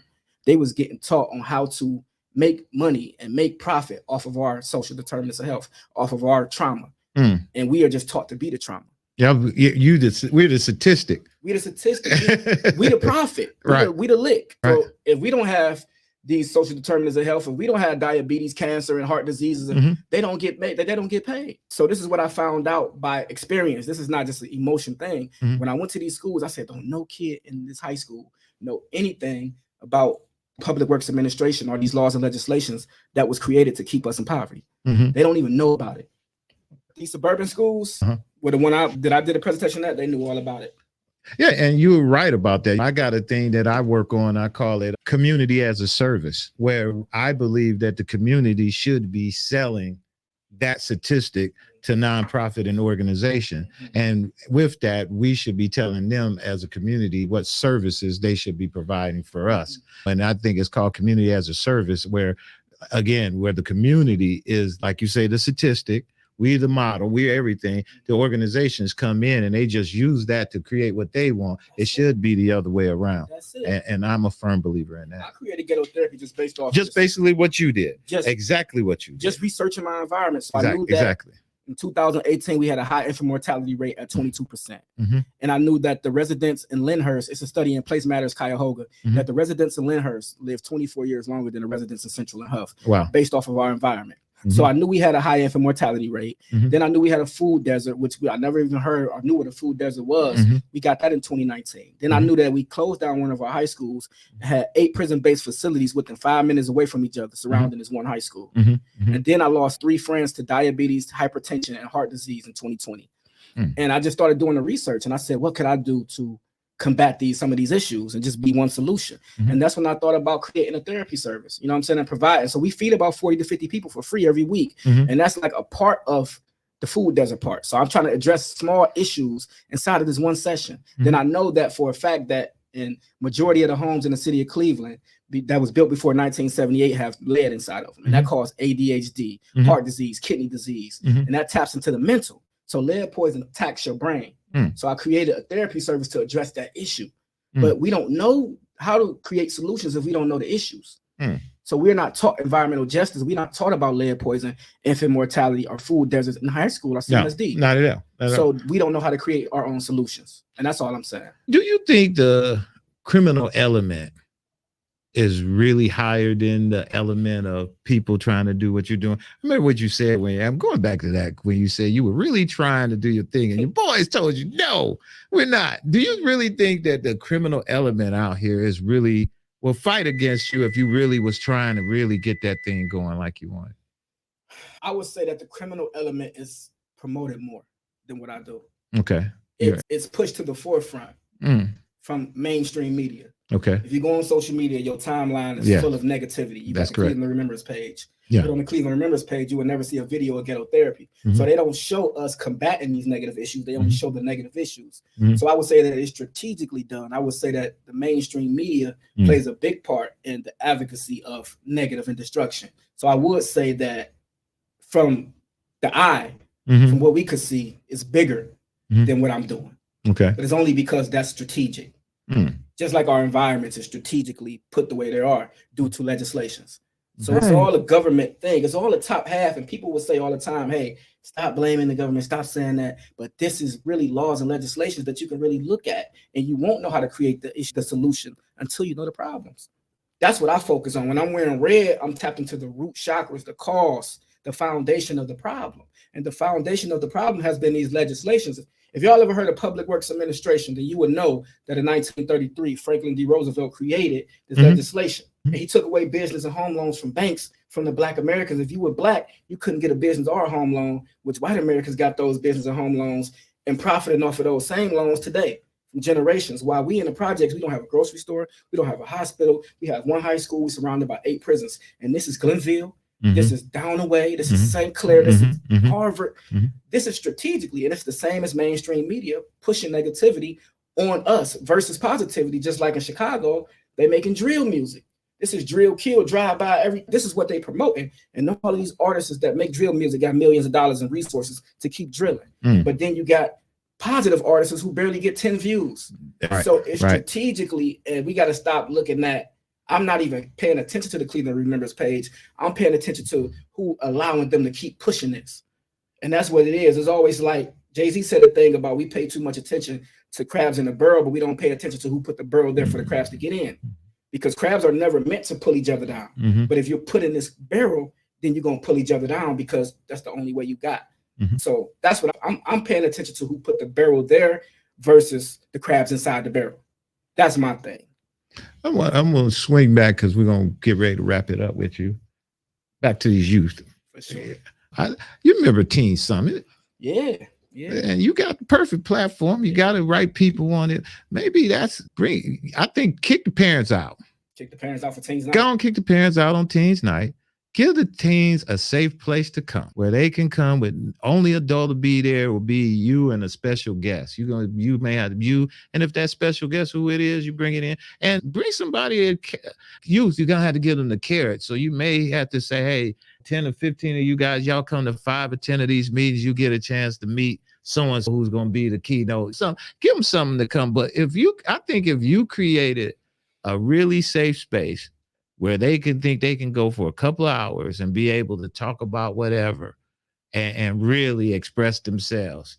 they was getting taught on how to make money and make profit off of our social determinants of health, off of our trauma. And we are just taught to be the trauma. Yeah, we're the statistic. We're the statistic. We the profit. Right. We the lick. Right. So if we don't have these social determinants of health, if we don't have diabetes, cancer, and heart diseases, they don't get paid. They don't get paid. So this is what I found out by experience. This is not just an emotion thing. When I went to these schools, I said, don't no kid in this high school know anything about public works administration or these laws and legislations that was created to keep us in poverty. They don't even know about it. These suburban schools, were the one I did a presentation at, they knew all about it. Yeah, and you were right about that. I got a thing that I work on. I call it community as a service, where I believe that the community should be selling that statistic to nonprofit and organization. And with that, we should be telling them as a community what services they should be providing for us. And I think it's called community as a service, where, again, where the community is, like you say, the statistic. We the model, we're everything. The organizations come in and they just use that to create what they want. It should be the other way around. That's it. And I'm a firm believer in that. I created Ghetto Therapy just based off basically what you did. Exactly what you did. Just researching my environment. So I knew that exactly. In 2018, we had a high infant mortality rate at 22%. And I knew that the residents in Lyndhurst, it's a study in Place Matters, Cuyahoga, that the residents in Lyndhurst live 24 years longer than the residents in Central and Huff, based off of our environment. So I knew we had a high infant mortality rate. Then I knew we had a food desert, which I never even heard or knew what a food desert was. We got that in 2019. Then I knew that we closed down one of our high schools, had 8 prison-based facilities within 5 minutes away from each other, surrounding this one high school. And then I lost 3 friends to diabetes, hypertension, and heart disease in 2020. And I just started doing the research, and I said, what could I do to combat some of these issues and just be one solution? And that's when I thought about creating a therapy service, you know what I'm saying, and providing. So we feed about 40 to 50 people for free every week. And that's like a part of the food desert part. So I'm trying to address small issues inside of this one session. Then I know that for a fact that in majority of the homes in the city of Cleveland that was built before 1978 have lead inside of them. And that causes ADHD, heart disease, kidney disease, and that taps into the mental. So lead poison attacks your brain. So I created a therapy service to address that issue. But we don't know how to create solutions if we don't know the issues. So we're not taught environmental justice. We're not taught about lead poison, infant mortality, or food deserts in high school or CMSD. Not at all. So we don't know how to create our own solutions. And that's all I'm saying. Do you think the criminal element is really higher than the element of people trying to do what you're doing? I remember what you said when I'm going back to that, when you said you were really trying to do your thing and your boys told you, no, we're not. Do you really think that the criminal element out here is really will fight against you if you really was trying to really get that thing going like you wanted? I would say that the criminal element is promoted more than what I do. Okay. It's pushed to the forefront from mainstream media. Okay. If you go on social media, your timeline is full of negativity. You got the Cleveland Remembrance page. But on the Cleveland Remembrance page, you will never see a video of Ghetto Therapy. So they don't show us combating these negative issues. They only show the negative issues. So I would say that it's strategically done. I would say that the mainstream media plays a big part in the advocacy of negative and destruction. So I would say that from the eye, from what we could see, is bigger than what I'm doing. Okay. But it's only because that's strategic. Just like our environments are strategically put the way they are due to legislations. So it's all a government thing. It's all the top half. And people will say all the time, hey, stop blaming the government, stop saying that. But this is really laws and legislations that you can really look at. And you won't know how to create the solution until you know the problems. That's what I focus on. When I'm wearing red, I'm tapping to the root chakras, the cause, the foundation of the problem. And the foundation of the problem has been these legislations. If y'all ever heard of Public Works Administration, then you would know that in 1933, Franklin D. Roosevelt created this legislation. And he took away business and home loans from banks from the Black Americans. If you were Black, you couldn't get a business or a home loan, which white Americans got those business and home loans and profiting off of those same loans today. generations. While we in the projects, we don't have a grocery store, we don't have a hospital, we have one high school, we're surrounded by 8 prisons. And this is Glenville, this is down the way, this is St. Clair, this is Harvard. This is strategically, and it's the same as mainstream media pushing negativity on us versus positivity. Just like in Chicago, they're making drill music. This is drill, kill, drive by. This is what they promoting. And all of these artists that make drill music got millions of dollars in resources to keep drilling. But then you got positive artists who barely get 10 views. So it's strategically, and we got to stop looking at, I'm not even paying attention to the Cleveland Remembers page. I'm paying attention to who allowing them to keep pushing this. And that's what it is. It's always like Jay-Z said a thing about we pay too much attention to crabs in the barrel, but we don't pay attention to who put the barrel there for the crabs to get in. Because crabs are never meant to pull each other down. But if you're put in this barrel, then you're going to pull each other down because that's the only way you got. So that's what I'm paying attention to, who put the barrel there versus the crabs inside the barrel. That's my thing. I'm going to swing back because we're going to get ready to wrap it up with you. Back to these youth. For sure. You remember Teen Summit? Yeah. Yeah. And you got the perfect platform. You got the right people on it. Maybe that's great. I think kick the parents out. Kick the parents out for Teens Night. Go and kick the parents out on Teens Night. Give the teens a safe place to come, where they can come with only adult to be there will be you and a special guest. You may have you, and if that special guest, who it is, you bring it in and bring somebody. Youth, you're gonna have to give them the carrot. So you may have to say, hey, 10 or 15 of you guys, y'all come to 5 or 10 of these meetings. You get a chance to meet someone who's going to be the keynote. So give them something to come. But I think if you created a really safe space where they can think they can go for a couple of hours and be able to talk about whatever and really express themselves,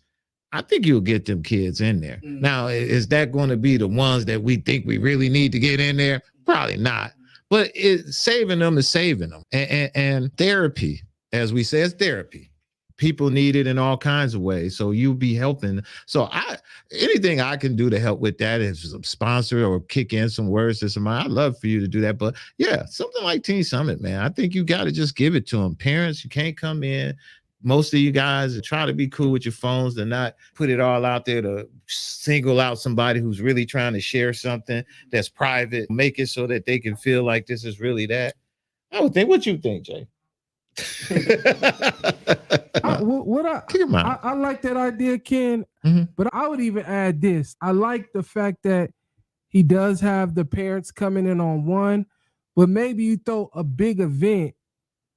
I think you'll get them kids in there. Now, is that going to be the ones that we think we really need to get in there? Probably not. But saving them is saving them. And therapy, as we say, is therapy. People need it in all kinds of ways. So you'll be helping. So anything I can do to help with that is sponsor or kick in some words to somebody. I'd love for you to do that. But yeah, something like Teen Summit, man, I think you got to just give it to them. Parents, you can't come in. Most of you guys try to be cool with your phones and not put it all out there to single out somebody who's really trying to share something that's private. Make it so that they can feel like this is really that. I would think. What you think, Jay? I like that idea, Ken, but I would even add this. I like the fact that he does have the parents coming in on one, but maybe you throw a big event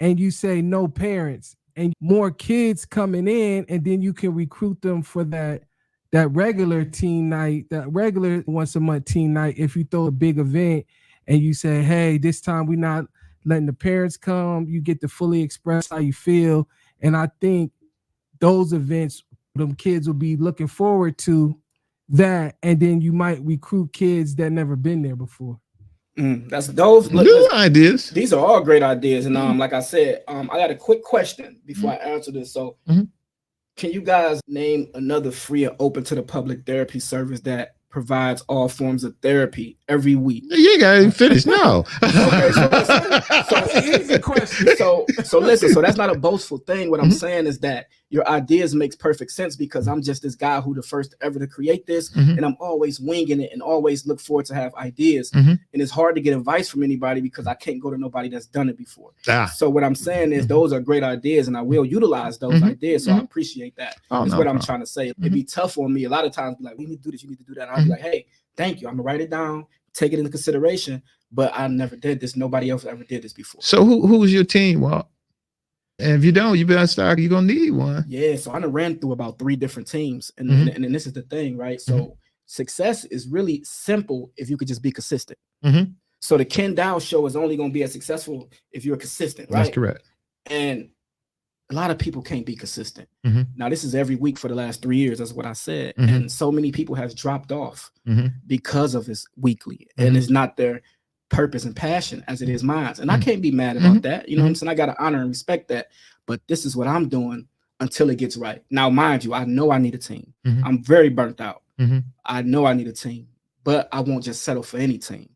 and you say no parents and more kids coming in, and then you can recruit them for that regular teen night, that regular once a month teen night. If you throw a big event and you say, hey, this time we're not letting the parents come, you get to fully express how you feel. And I think those events, them kids will be looking forward to that. And then you might recruit kids that never been there before. That's those good ideas. These are all great ideas. And like I said, I got a quick question before I answer this. So can you guys name another free and open to the public therapy service that provides all forms of therapy every week? You ain't gotta finish now. Okay, so listen, so that's not a boastful thing. What I'm saying is that your ideas makes perfect sense because I'm just this guy who the first ever to create this, and I'm always winging it and always look forward to have ideas. And it's hard to get advice from anybody because I can't go to nobody that's done it before. So what I'm saying is those are great ideas, and I will utilize those ideas. So I appreciate that. That's what I'm trying to say. It'd be tough on me a lot of times. Be like, we need to do this, you need to do that. And I'll be like, hey, thank you. I'm gonna write it down, take it into consideration. But I never did this. Nobody else ever did this before. So who's your team, Walt? And if you don't, you better start. You're gonna need one. Yeah. So I done ran through about 3 different teams, and this is the thing, right? So success is really simple if you could just be consistent. So the Kenn Dowell show is only gonna be as successful if you're consistent, right? That's correct. And a lot of people can't be consistent. Now, this is every week for the last 3 years. That's what I said. And so many people have dropped off because of this weekly, and it's not their purpose and passion as it is mine. And I can't be mad about that. You know what I'm saying? I got to honor and respect that. But this is what I'm doing until it gets right. Now, mind you, I know I need a team. I'm very burnt out. I know I need a team, but I won't just settle for any team.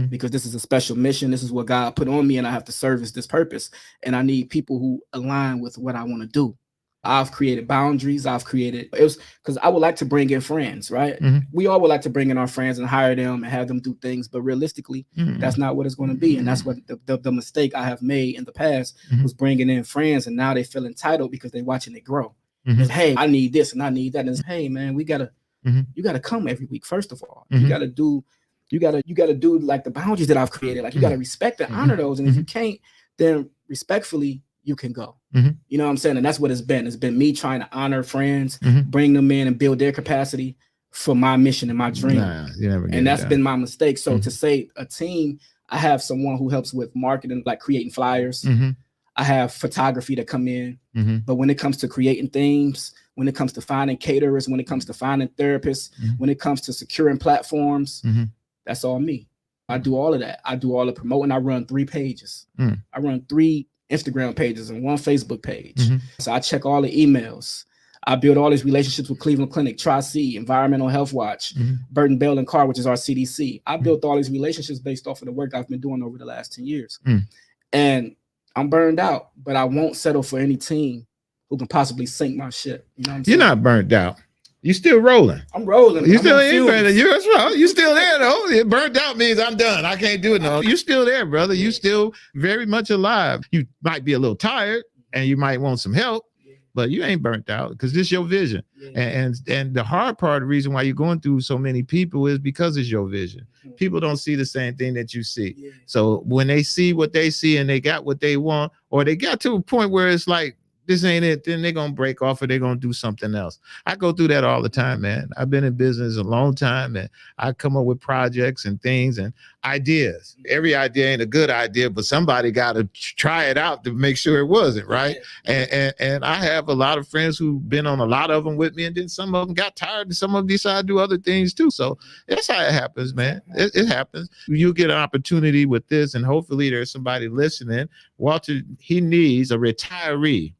Because this is a special mission. This is what God put on me, and I have to service this purpose. And I need people who align with what I want to do. I've created boundaries. It was because I would like to bring in friends, right? We all would like to bring in our friends and hire them and have them do things, but realistically, that's not what it's going to be. And that's what the mistake I have made in the past was bringing in friends, and now they feel entitled because they're watching it grow. Hey, I need this and I need that. And hey, man, you gotta come every week. First of all, you gotta do like the boundaries that I've created. Like you gotta respect and honor those. And if you can't, then respectfully, you can go. You know what I'm saying? And that's what it's been. It's been me trying to honor friends, bring them in and build their capacity for my mission and my dream. And that's been my mistake. So to say a team, I have someone who helps with marketing, like creating flyers. I have photography to come in. But when it comes to creating themes, when it comes to finding caterers, when it comes to finding therapists, when it comes to securing platforms, that's all me. I do all of that. I do all the promoting. I run 3 pages. I run 3 Instagram pages and 1 Facebook page. So I check all the emails. I build all these relationships with Cleveland Clinic, Tri-C, Environmental Health Watch, Burton Bell and Carr, which is our CDC. I built all these relationships based off of the work I've been doing over the last 10 years. And I'm burned out, but I won't settle for any team who can possibly sink my ship. You know what I'm saying? You're not burned out. You still rolling. I'm rolling. You still in. You still there though. Burnt out means I'm done. I can't do it no. You still there, brother. You still very much alive. You might be a little tired and you might want some help, but you ain't burnt out because this is your vision. And the hard part, the reason why you're going through so many people is because it's your vision. People don't see the same thing that you see. So when they see what they see and they got what they want, or they got to a point where it's like, this ain't it, then they're going to break off or they're going to do something else. I go through that all the time, man. I've been in business a long time and I come up with projects and things and ideas. Every idea ain't a good idea, but somebody got to try it out to make sure it wasn't, right? And I have a lot of friends who've been on a lot of them with me, and then some of them got tired and some of them decided to do other things too. So that's how it happens, man. It happens. You get an opportunity with this, and hopefully there's somebody listening. Walter, he needs a retiree.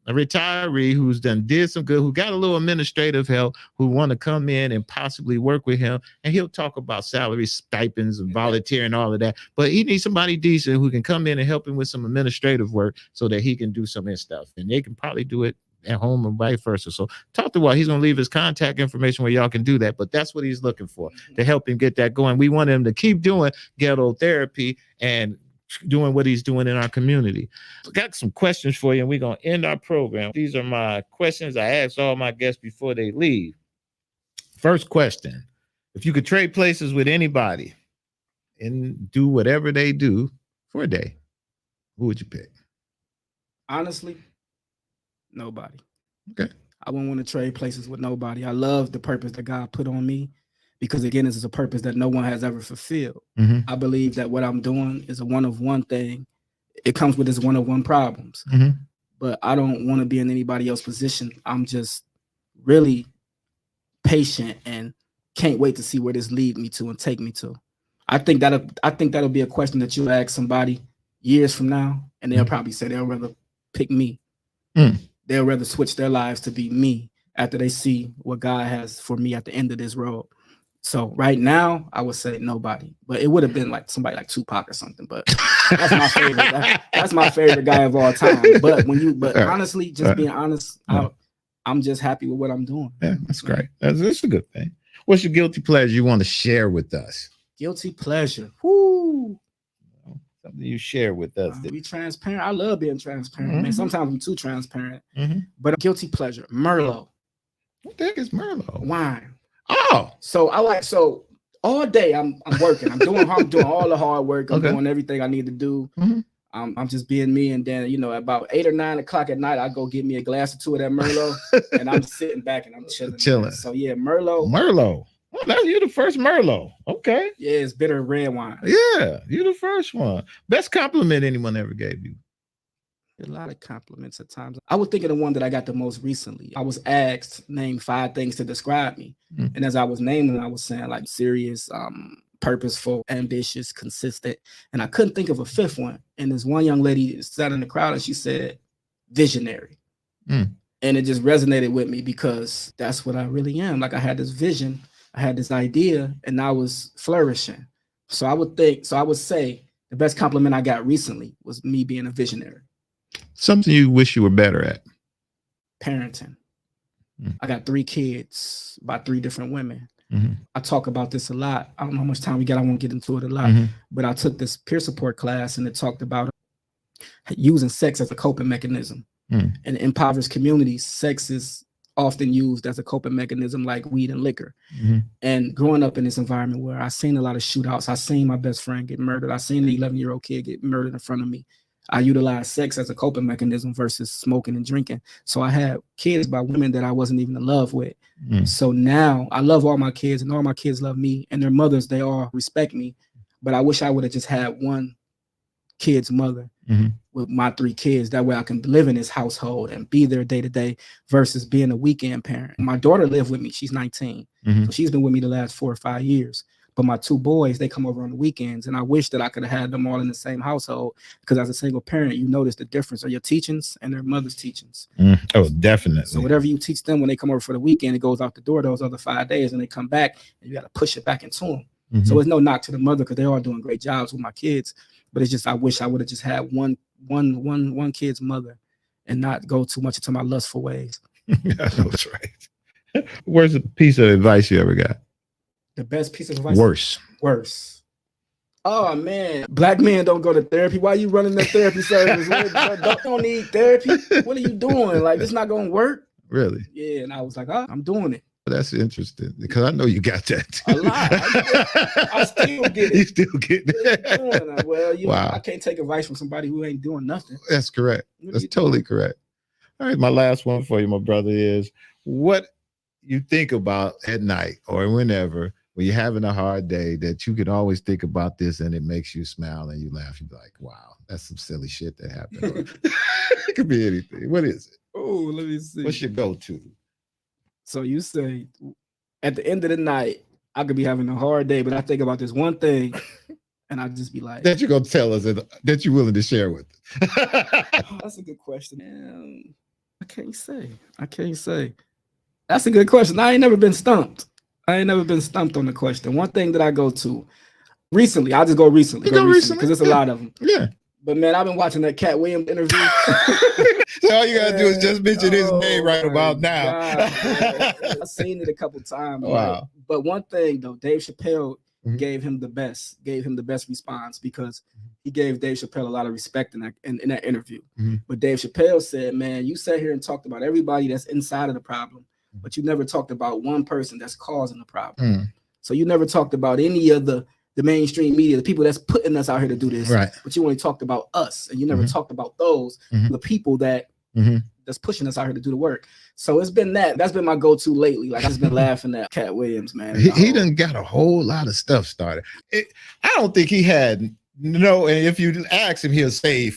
A retiree who's did some good, who got a little administrative help, who want to come in and possibly work with him, and he'll talk about salary, stipends, and volunteer and all of that. But he needs somebody decent who can come in and help him with some administrative work so that he can do some of his stuff, and they can probably do it at home and vice versa. So talk to Walt. He's going to leave his contact information where y'all can do that, but that's what he's looking for to help him get that going. We want him to keep doing ghetto therapy and doing what he's doing in our community. Got some questions for you, and we're going to end our program. These are my questions I ask all my guests before they leave. First question: if you could trade places with anybody and do whatever they do for a day, who would you pick? Honestly, nobody. Okay. I wouldn't want to trade places with nobody. I love the purpose that God put on me, because again, this is a purpose that no one has ever fulfilled. I believe that what I'm doing is a one-of-one thing. It comes with its one-of-one problems. But I don't want to be in anybody else's position. I'm just really patient and can't wait to see where this lead me to and take me to. I think that'll be a question that you ask somebody years from now, and they'll probably say they'll rather pick me. They'll rather switch their lives to be me after they see what God has for me at the end of this road. So right now, I would say nobody, but it would have been like somebody like Tupac or something. But that's my favorite. That's my favorite guy of all time. But honestly, just being honest, I'm just happy with what I'm doing. Yeah, that's great. That's a good thing. What's your guilty pleasure you want to share with us? Guilty pleasure. Whoo. Something you share with us. Be transparent. I love being transparent, man. Sometimes I'm too transparent. But a guilty pleasure, Merlot. What the heck is Merlot? Wine. Oh, so all day I'm working. I'm doing all the hard work. I'm doing everything I need to do. I'm just being me. And then, about 8 or 9 o'clock at night, I go get me a glass or 2 of that Merlot, and I'm sitting back and I'm chilling. So yeah, Merlot. Well, that's you the first Merlot. Okay. Yeah, it's bitter red wine. Yeah, you the first one. Best compliment anyone ever gave you? A lot of compliments at times. I was thinking of one that I got the most recently. I was asked, name 5 things to describe me. And as I was naming, I was saying like serious, purposeful, ambitious, consistent. And I couldn't think of a 5th one. And this one young lady sat in the crowd and she said, visionary. And it just resonated with me because that's what I really am. Like I had this vision, I had this idea, and I was flourishing. So I would say the best compliment I got recently was me being a visionary. Something you wish you were better at? parenting. I got 3 kids by 3 different women. I talk about this a lot. I don't know how much time we got. I won't get into it a lot, but I took this peer support class and it talked about using sex as a coping mechanism. In impoverished communities, sex is often used as a coping mechanism like weed and liquor. And growing up in this environment where I seen a lot of shootouts, I seen my best friend get murdered. I seen an 11-year-old kid get murdered in front of me. I utilized sex as a coping mechanism versus smoking and drinking. So I had kids by women that I wasn't even in love with. So now I love all my kids and all my kids love me, and their mothers, they all respect me. But I wish I would have just had one kid's mother with my 3 kids. That way I can live in this household and be there day to day versus being a weekend parent. My daughter lived with me. She's 19. So she's been with me the last 4 or 5 years. But my 2 boys, they come over on the weekends, and I wish that I could have had them all in the same household, because as a single parent, you notice the difference of your teachings and their mother's teachings. Oh, definitely. So whatever you teach them when they come over for the weekend, it goes out the door those other 5 days, and they come back and you got to push it back into them. So it's no knock to the mother, because they're all doing great jobs with my kids. But it's just, I wish I would have just had one kid's mother and not go too much into my lustful ways. That's right. Where's a piece of advice you ever got? The best piece of advice? Worse. Oh man, Black men don't go to therapy. Why are you running the therapy service? Don't need therapy. What are you doing? Like, it's not gonna work. Really? Yeah. And I was like, I'm doing it. That's interesting, because I know you got that too. A lot. I still get it. You still get it. Well, you know, I can't take advice from somebody who ain't doing nothing. That's correct. That's totally correct. All right, my last one for you, my brother, is what you think about at night or whenever when you're having a hard day that you can always think about this and it makes you smile and you laugh. You're like, wow, that's some silly shit that happened. It could be anything. What is it? Oh, let me see. What's your go-to? So you say at the end of the night, I could be having a hard day, but I think about this one thing and I just be like, that you're going to tell us that you're willing to share with us. Oh, that's a good question. I can't say. That's a good question. I ain't never been stumped. on the question. One thing that I go to recently, I'll just go recently because there's a lot of them. Yeah. But man, I've been watching that Cat Williams interview. So all you gotta do is just mention his name right about now. I've seen it a couple times. Wow. But one thing though, Dave Chappelle gave him the best response, because he gave Dave Chappelle a lot of respect in that interview. But Dave Chappelle said, man, you sat here and talked about everybody that's inside of the problem, but you never talked about one person that's causing the problem. So you never talked about any of the mainstream media, the people that's putting us out here to do this, right? But you only talked about us, and you never talked about those, the people that that's pushing us out here to do the work. So it's been that's been my go-to lately. Like, I've just been laughing at Cat Williams, man. He done got a whole lot of stuff started. I don't think he had and if you ask him, he'll say,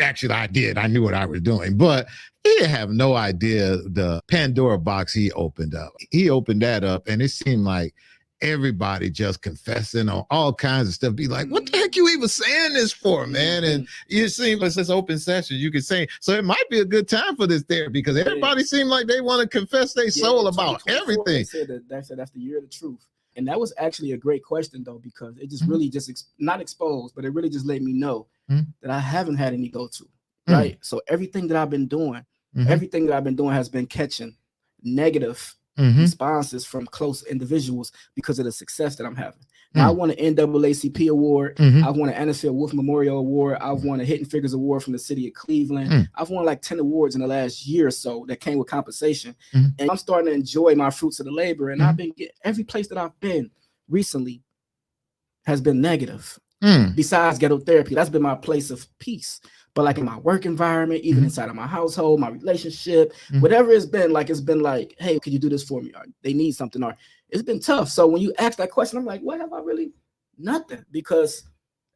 actually, I did. I knew what I was doing, but he didn't have no idea the Pandora box he opened up. He opened that up, and it seemed like everybody just confessing on all kinds of stuff. Be like, what the heck you even saying this for, man? And you seem like this open session, you can say. So it might be a good time for this therapy, because everybody seemed like they want to confess their soul about everything. They said that's the year of the truth. And that was actually a great question, though, because it just really just not exposed, but it really just let me know that I haven't had any go-to, right? So everything that I've been doing, has been catching negative responses from close individuals because of the success that I'm having. Now, I won an NAACP award. I've won an Annisfield Wolf Memorial Award. I've won a Hidden Figures Award from the city of Cleveland. I've won like 10 awards in the last year or so that came with compensation. And I'm starting to enjoy my fruits of the labor. And I've been every place that I've been recently has been negative. Besides Ghetto Therapy, that's been my place of peace. But like in my work environment, even inside of my household, my relationship, whatever it's been like, hey, can you do this for me? Or they need something, or it's been tough. So when you ask that question, I'm like, what have I really? Nothing. Because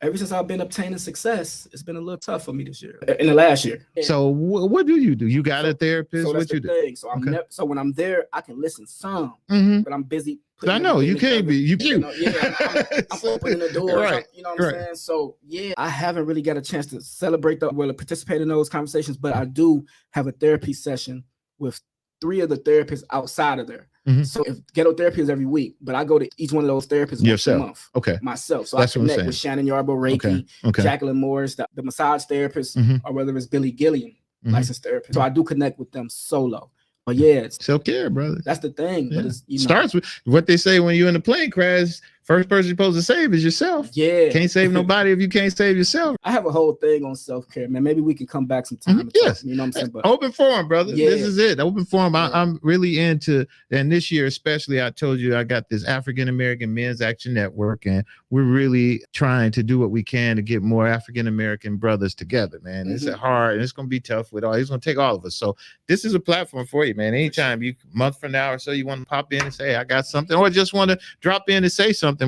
ever since I've been obtaining success, it's been a little tough for me this year, in the last year. So what do? You got a therapist? So what you do? So so when I'm there, I can listen some, but I'm busy. I know you can't be. You cute. I'm opening the door. Right. You know what I'm saying? So yeah, I haven't really got a chance to celebrate participate in those conversations, but I do have a therapy session with 3 of the therapists outside of there. So if Ghetto Therapy is every week, but I go to each one of those therapists once a month. Okay. Myself. So that's I connect with Shannon Yarborough, Reiki, Jacqueline Morris, the massage therapist, or whether it's Billy Gilliam. licensed therapist. So I do connect with them solo. But yeah, it's self-care, brother. That's the thing. Yeah. But it's, starts with what they say when you're in a plane crash. First person you're supposed to save is yourself. Yeah. Can't save nobody if you can't save yourself. I have a whole thing on self-care, man. Maybe we can come back sometime. Yes. You know what I'm saying? But open forum, brother. Yeah. This is it. Open forum. I'm really into, and this year especially, I told you I got this African-American Men's Action Network, and we're really trying to do what we can to get more African-American brothers together, man. It's hard and it's going to be tough with all. It's going to take all of us. So this is a platform for you, man. Anytime you, month from now or so, you want to pop in and say, hey, I got something, or just want to drop in and say something,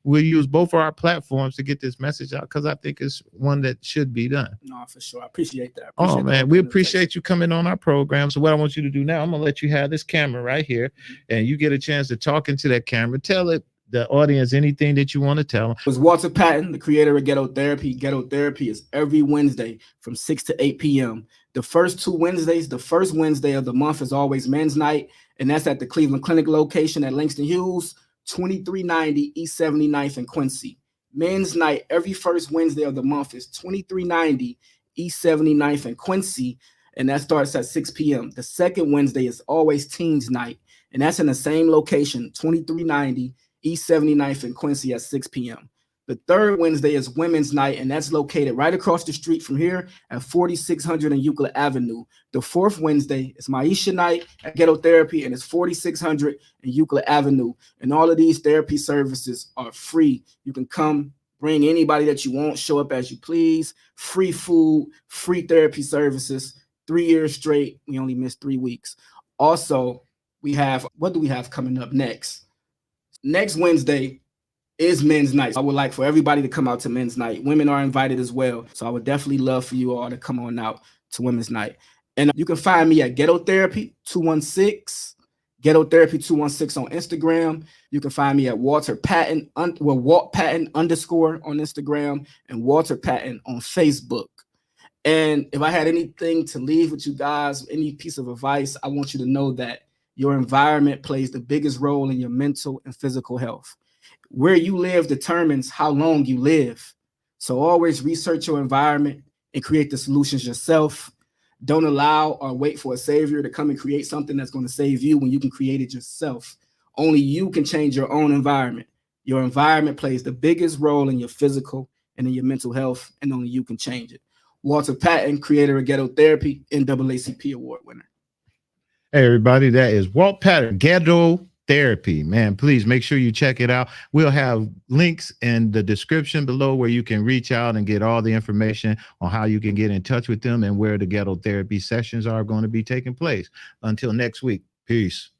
we'll use both of our platforms to get this message out, because I think it's one that should be done. No, for sure. I appreciate that. We appreciate you coming on our program. So what I want you to do now, I'm going to let you have this camera right here, and you get a chance to talk into that camera. Tell the audience anything that you want to tell them. It was Walter Patton, the creator of Ghetto Therapy. Ghetto Therapy is every Wednesday from 6 to 8 p.m. The first 2 Wednesdays, the first Wednesday of the month is always men's night, and that's at the Cleveland Clinic location at Langston Hughes, 2390 East 79th and Quincy. Men's night every first Wednesday of the month is 2390 East 79th and Quincy, and that starts at 6 p.m. The second Wednesday is always teens night, and that's in the same location, 2390 East 79th and Quincy at 6 p.m. The third Wednesday is women's night, and that's located right across the street from here at 4600 and Euclid Avenue. The fourth Wednesday is Maisha night at Ghetto Therapy, and it's 4600 and Euclid Avenue. And all of these therapy services are free. You can come, bring anybody that you want, show up as you please, free food, free therapy services, 3 years straight. We only missed 3 weeks. Also, we have, what do we have coming up next? Next Wednesday is men's night. I would like for everybody to come out to men's night. Women are invited as well. So I would definitely love for you all to come on out to women's night. And you can find me at Ghetto Therapy 216, Ghetto Therapy 216 on Instagram. You can find me at Walter Patton, Walt Patton _ on Instagram, and Walter Patton on Facebook. And if I had anything to leave with you guys, any piece of advice, I want you to know that your environment plays the biggest role in your mental and physical health. Where you live determines how long you live. So always research your environment and create the solutions yourself. Don't allow or wait for a savior to come and create something that's going to save you when you can create it yourself. Only you can change your own environment. Your environment plays the biggest role in your physical and in your mental health, and only you can change it. Walter Patton, creator of Ghetto Therapy, NAACP award winner. Hey, everybody, that is Walt Patton, Ghetto Therapy. Man, please make sure you check it out. We'll have links in the description below where you can reach out and get all the information on how you can get in touch with them and where the Ghetto Therapy sessions are going to be taking place. Until next week, peace.